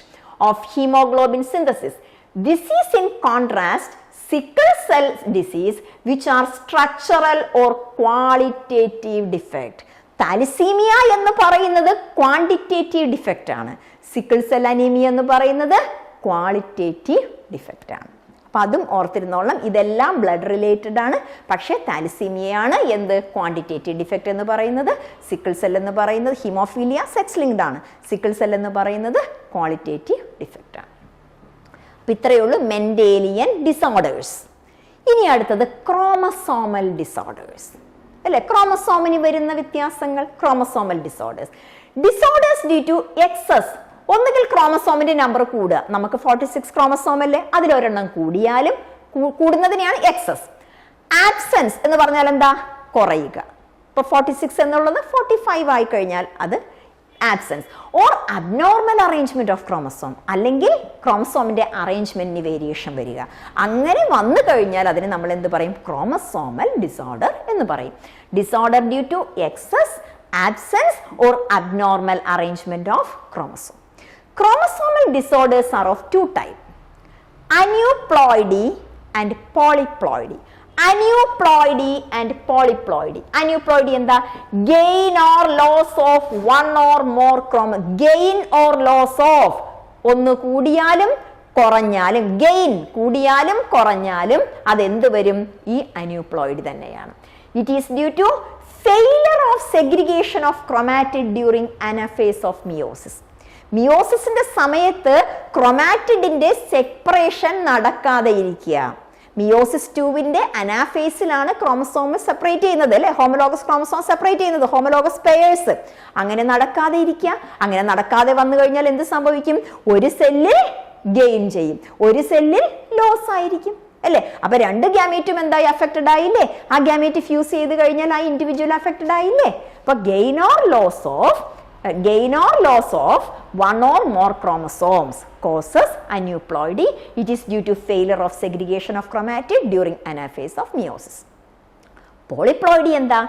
of hemoglobin synthesis. This is in contrast sickle cell disease, which are structural or qualitative defect. Thalassemia എന്ന് പറയുന്നത് ക്വാണ്ടിറ്റേറ്റീവ് ഡിഫക്റ്റ് ആണ്. സിക്കിൾ സെൽ അനീമിയ എന്ന് പറയുന്നത് qualitative defect ആണ്. അപ്പം അതും ഓർത്തിരുന്നോളണം. ഇതെല്ലാം blood related ആണ്. പക്ഷേ താലിസീമിയയാണ് എന്ത് ക്വാണ്ടിറ്റേറ്റീവ് ഡിഫക്റ്റ് എന്ന് പറയുന്നത്. സിക്കിൾ സെൽ എന്ന് പറയുന്നത് ഹിമോഫീലിയ സെക്സ് ലിങ്ക്ഡ് ആണ്. സിക്കിൾ സെൽ എന്ന് പറയുന്നത് ക്വാളിറ്റേറ്റീവ് ഡിഫക്റ്റ് ആണ്. അപ്പം ഇത്രയേ ഉള്ളൂ മെൻഡേലിയൻ ഡിസോർഡേഴ്സ്. ഇനി അടുത്തത് ക്രോമസോമൽ ഡിസോർഡേഴ്സ് അല്ലെ. ക്രോമസോമിന് വരുന്ന വ്യത്യാസങ്ങൾ, chromosomal disorders due to excess. ഒന്നുകിൽ ക്രോമസോമിന്റെ നമ്പർ കൂടുക, നമുക്ക് 46 ക്രോമസോം അല്ലേ, അതിലൊരെണ്ണം കൂടിയാലും കൂടുന്നതിനെയാണ് എക്സസ്. ആബ്സെൻസ് എന്ന് പറഞ്ഞാൽ എന്താ, കുറയുക. ഇപ്പൊ 46 എന്നുള്ളത് 45 ആയി കഴിഞ്ഞാൽ അത് absence. Or abnormal arrangement of chromosome, അല്ലെങ്കിൽ ക്രോമസോമിന്റെ അറേഞ്ച്മെന്റിന് വേരിയേഷൻ വരിക. അങ്ങനെ വന്നു കഴിഞ്ഞാൽ അതിന് നമ്മൾ എന്ത് പറയും, ക്രോമസോമൽ ഡിസോർഡർ എന്ന് പറയും. Disorder due to excess, absence or abnormal arrangement of chromosome. Chromosomal disorders are of two types, aneuploidy and polyploidy. Aneuploidy and polyploidy. Aneuploidy എന്താ, gain or loss of one or more chromosome. Gain or loss of, ഒന്ന് കൂടിയാലും കുറഞ്ഞാലും, gain കൂടിയാലും കുറഞ്ഞാലും അതെന്ത് വരും, ഈ aneuploid തന്നെയാണ്. It is due to failure of segregation of chromatid during anaphase of meiosis. മിയോസിസിന്റെ സമയത്ത് ക്രൊമാറ്റിഡിന്റെ സെപ്പറേഷൻ നടക്കാതെ ഇരിക്കുക. മിയോസിസ് 2വിന്റെ അനാഫേസിലാണ് ക്രോമസോം സെപ്പറേറ്റ് ചെയ്യുന്നത് അല്ലെ, ഹോമോലോഗസ് ക്രോമസോം സെപ്പറേറ്റ് ചെയ്യുന്നത്, ഹോമോലോഗസ് പെയേഴ്സ്. അങ്ങനെ നടക്കാതെ ഇരിക്കുക. അങ്ങനെ നടക്കാതെ വന്നു കഴിഞ്ഞാൽ എന്ത് സംഭവിക്കും, ഒരു സെല്ലിൽ ഗെയിൻ ചെയ്യും, ഒരു സെല്ലിൽ ലോസ് ആയിരിക്കും അല്ലേ. അപ്പൊ രണ്ട് ഗ്യാമീറ്റും എന്തായി, അഫക്റ്റഡ് ആയില്ലേ. ആ ഗ്യാമീറ്റ് ഫ്യൂസ് ചെയ്ത് കഴിഞ്ഞാൽ ആ ഇൻഡിവിജ്വൽ അഫക്റ്റഡ് ആയില്ലേ. അപ്പൊ gain or loss of one or more chromosomes causes aneuploidy. It is due to failure of segregation of chromatid during anaphase of meiosis. Polyploidy എന്താ,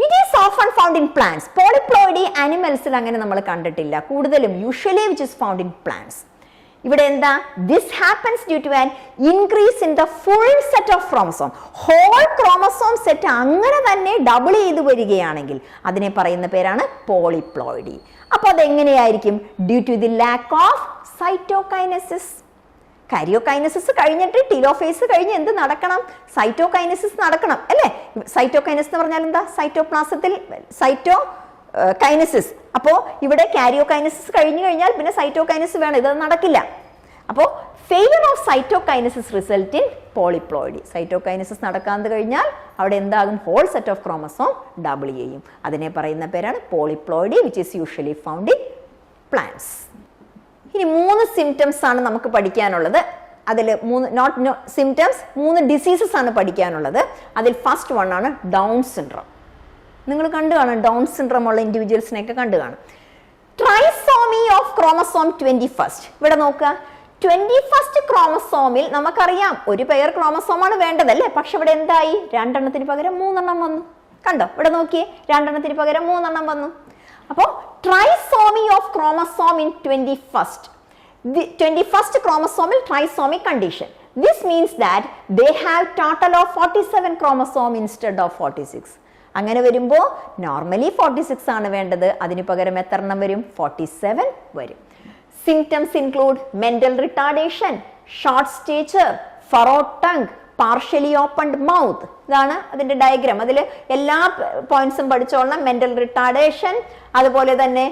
it is often found in plants. Polyploidy animalsൽ അങ്ങനെ നമ്മൾ കണ്ടിട്ടില്ല, കൂടുതലും usually which is found in plants. ഇവിടെ എന്താ, this happens due to an increase in the full set of chromosome. Whole chromosome set അങ്ങനെ തന്നെ double ചെയ്ത് വരികയാണെങ്കിൽ അതിനെ പറയുന്ന പേരാണ് പോളിപ്ലോയിഡി. അപ്പോൾ അതെങ്ങനെയായിരിക്കും, due to the lack of cytokinesis. Karyokinesis കഴിഞ്ഞിട്ട് ടിലോഫേസ് കഴിഞ്ഞ് എന്ത് നടക്കണം, സൈറ്റോകൈനസിസ് നടക്കണം അല്ലേ. സൈറ്റോകൈനസിസ് എന്ന് പറഞ്ഞാൽ എന്താ, സൈറ്റോപ്ലാസത്തിൽ കൈനസിസ്. അപ്പോൾ ഇവിടെ കാരിയോകൈനസിസ് കഴിഞ്ഞു കഴിഞ്ഞാൽ പിന്നെ സൈറ്റോകൈനസിസ് വേണം, ഇത് നടക്കില്ല. അപ്പോൾ failure of cytokinesis result in polyploidy. Cytokinesis നടക്കാതെ കഴിഞ്ഞാൽ അവിടെ എന്താകും, whole set of chromosome double ചെയ്യും. അതിനെ പറയുന്ന പേരാണ് polyploidy, which is usually found in plants. ഇനി 3 സിംറ്റംസ് ആണ് നമുക്ക് പഠിക്കാനുള്ളത്. അതിൽ 3 ഡിസീസസ് ആണ് പഠിക്കാനുള്ളത്. അതിൽ ഫസ്റ്റ് വൺ ആണ് ഡൗൺ സിൻഡ്രോം. നിങ്ങൾ കണ്ടു കാണും, ഡൗൺ സിൻഡ്രോം ഉള്ള ഇൻഡിവിജ്വൽസിനെയൊക്കെ കണ്ടു കാണും. Trisomy of chromosome 21. ഇവിടെ നോക്കുക, 21st ക്രോമസോമിൽ നമുക്കറിയാം ഒരു പെയർ ക്രോമസോമാണ് വേണ്ടതല്ലേ, പക്ഷെ ഇവിടെ എന്തായി, 2 എണ്ണത്തിന് പകരം 3 എണ്ണം വന്നു. കണ്ടോ, ഇവിടെ നോക്കിയേ, 2 എണ്ണത്തിന് പകരം 3 എണ്ണം വന്നു. അപ്പോൾ trisomy of chromosome in 21st ക്രോമസോമിൽ trisomic condition. This means that they have total of 47 chromosome instead of 46. അങ്ങനെ വരുമ്പോൾ നോർമലി 46 ആണ് വേണ്ടത്, അതിന് പകരം എത്ര എണ്ണം വരും, 47 വരും. Symptoms include mental retardation, short stature, furrowed tongue, partially opened mouth. ഇതാണ് അതിന്റെ ഡയഗ്രാം. അതിൽ എല്ലാ പോയിന്റ്സും പഠിച്ചോളണം. മെന്റൽ റിട്ടാർഡേഷൻ, അതുപോലെ തന്നെ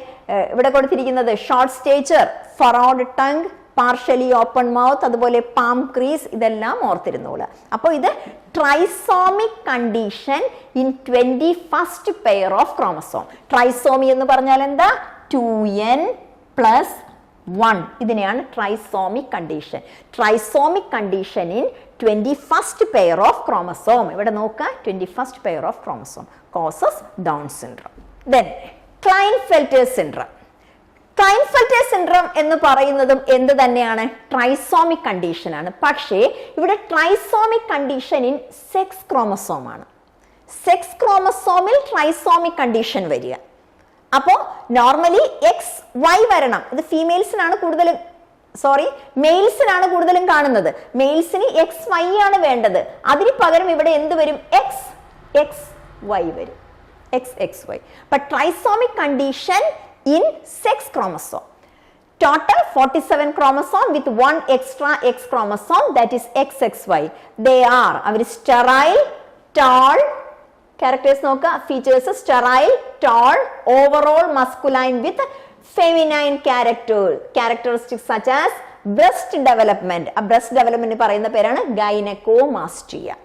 ഇവിടെ കൊടുത്തിരിക്കുന്നത് short stature, furrowed tongue, partially open mouth, അതുപോലെ പാം ക്രീസ്, ഇതെല്ലാം ഓർത്തിരുന്നോളൂ. അപ്പോൾ ഇത് trisomic condition in 21st pair of chromosome. Trisomy എന്ന് പറഞ്ഞാൽ എന്താ, 2n+1. ഇതിനെയാണ് trisomic condition. Trisomic condition in 21st pair of chromosome. ഇവിടെ നോക്കുക, 21st pair of chromosome causes Down syndrome. Then Klinefelter syndrome. Klinefelter syndrome എന്ന് പറയുന്നതും എന്ത് തന്നെയാണ്, ട്രൈസോമിക് കണ്ടീഷൻ ആണ്. പക്ഷേ ഇവിടെ trisomic condition in sex chromosome ആണ്. സെക്സ് ക്രോമസോമിൽ ട്രൈസോമിക് കണ്ടീഷൻ വരിക. അപ്പോൾ നോർമലി XY വരണം. ഇത് ഫീമെയിൽസിനാണ് കൂടുതലും, മെയിൽസിനാണ് കൂടുതലും കാണുന്നത്. മെയിൽസിന് XY ആണ് വേണ്ടത്. അതിന് പകരം ഇവിടെ എന്ത് വരും, XXY വരും, XXY. But trisomic condition in sex chromosome. total 47 chromosome with one extra X chromosome, that is XXY. They are our sterile, tall, characters നോക്കുക, features sterile, tall, overall masculine with feminine characteristics such as breast development. ആ breast development പറയുന്ന പേരാണ് gynecomastia.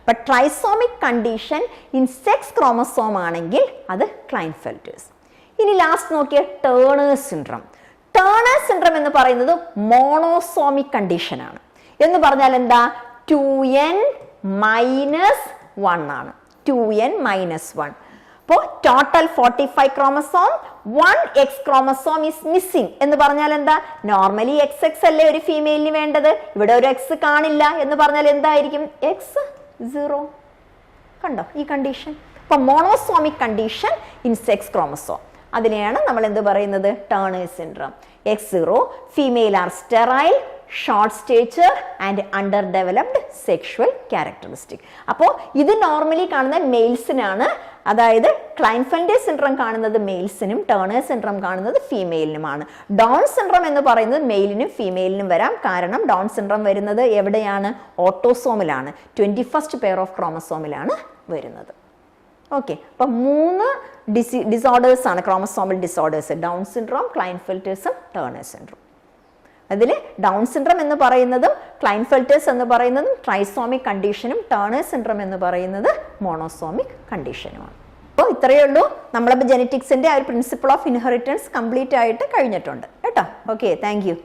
But trisomic condition in sex chromosome ആണെങ്കിൽ അത് Klinefelters. ഇനി last നോക്കിയ turners syndrome. Turners syndrome എന്ന് പറയുന്നത് മോണോസോമിക് condition ആണ്. എന്ന് പറഞ്ഞാൽ എന്താ? 2n - 1 ആണ്. 2n - 1. അപ്പോൾ total 45 chromosome, 1 X chromosome is missing എന്ന് പറഞ്ഞാൽ എന്താ? നോർമലി XX അല്ലേ ഒരു ഫീമെയിലിന് വേണ്ടത്, ഇവിടെ ഒരു X കാണില്ല എന്ന് പറഞ്ഞാൽ എന്തായിരിക്കും? X0. കണ്ടോ ഈ കണ്ടീഷൻ? അപ്പൊ monosomic condition in sex chromosome, അതിനെയാണ് നമ്മൾ എന്ത് പറയുന്നത്? Turner's syndrome. X0, female are sterile, short stature and under developed sexual characteristic. അപ്പോൾ ഇത് നോർമലി കാണുന്ന മെയിൽസിനാണ്, അതായത് ക്ലൈൻഫെൽറ്റർ സിൻഡ്രം കാണുന്നത് മെയിൽസിനും ടേണേഴ്സ് സിൻഡ്രം കാണുന്നത് ഫീമെയിലിനുമാണ്. ഡൗൺ സിൻഡ്രം എന്ന് പറയുന്നത് മെയിലിനും ഫീമെയിലിനും വരാം. കാരണം ഡൗൺ സിൻഡ്രം വരുന്നത് എവിടെയാണ്? ഓട്ടോസോമിലാണ്, 21st പെയർ ഓഫ് ക്രോമസോമിലാണ് വരുന്നത്. ഓക്കെ, അപ്പം 3 ഡിസോർഡേഴ്സ് ആണ് ക്രോമസോമൽ ഡിസോർഡേഴ്സ്: ഡൗൺ സിൻഡ്രോം, ക്ലൈൻഫെൽറ്റേഴ്സും ടേണേഴ്സ് സിൻഡ്രോം. അതിൽ ഡൗൺ സിൻഡ്രം എന്ന് പറയുന്നതും ക്ലൈൻഫെൽറ്റേഴ്സ് എന്ന് പറയുന്നതും ട്രൈസോമിക് കണ്ടീഷനും, ടേണേഴ്സ് സിൻഡ്രം എന്ന് പറയുന്നത് മോണോസോമിക് കണ്ടീഷനുമാണ്. അപ്പോൾ ഇത്രയേ ഉള്ളൂ. നമ്മളിപ്പോൾ ജെനറ്റിക്സിൻ്റെ ആ ഒരു പ്രിൻസിപ്പിൾ ഓഫ് ഇൻഹെറിറ്റൻസ് കംപ്ലീറ്റ് ആയിട്ട് കഴിഞ്ഞിട്ടുണ്ട് കേട്ടോ. Okay, thank you.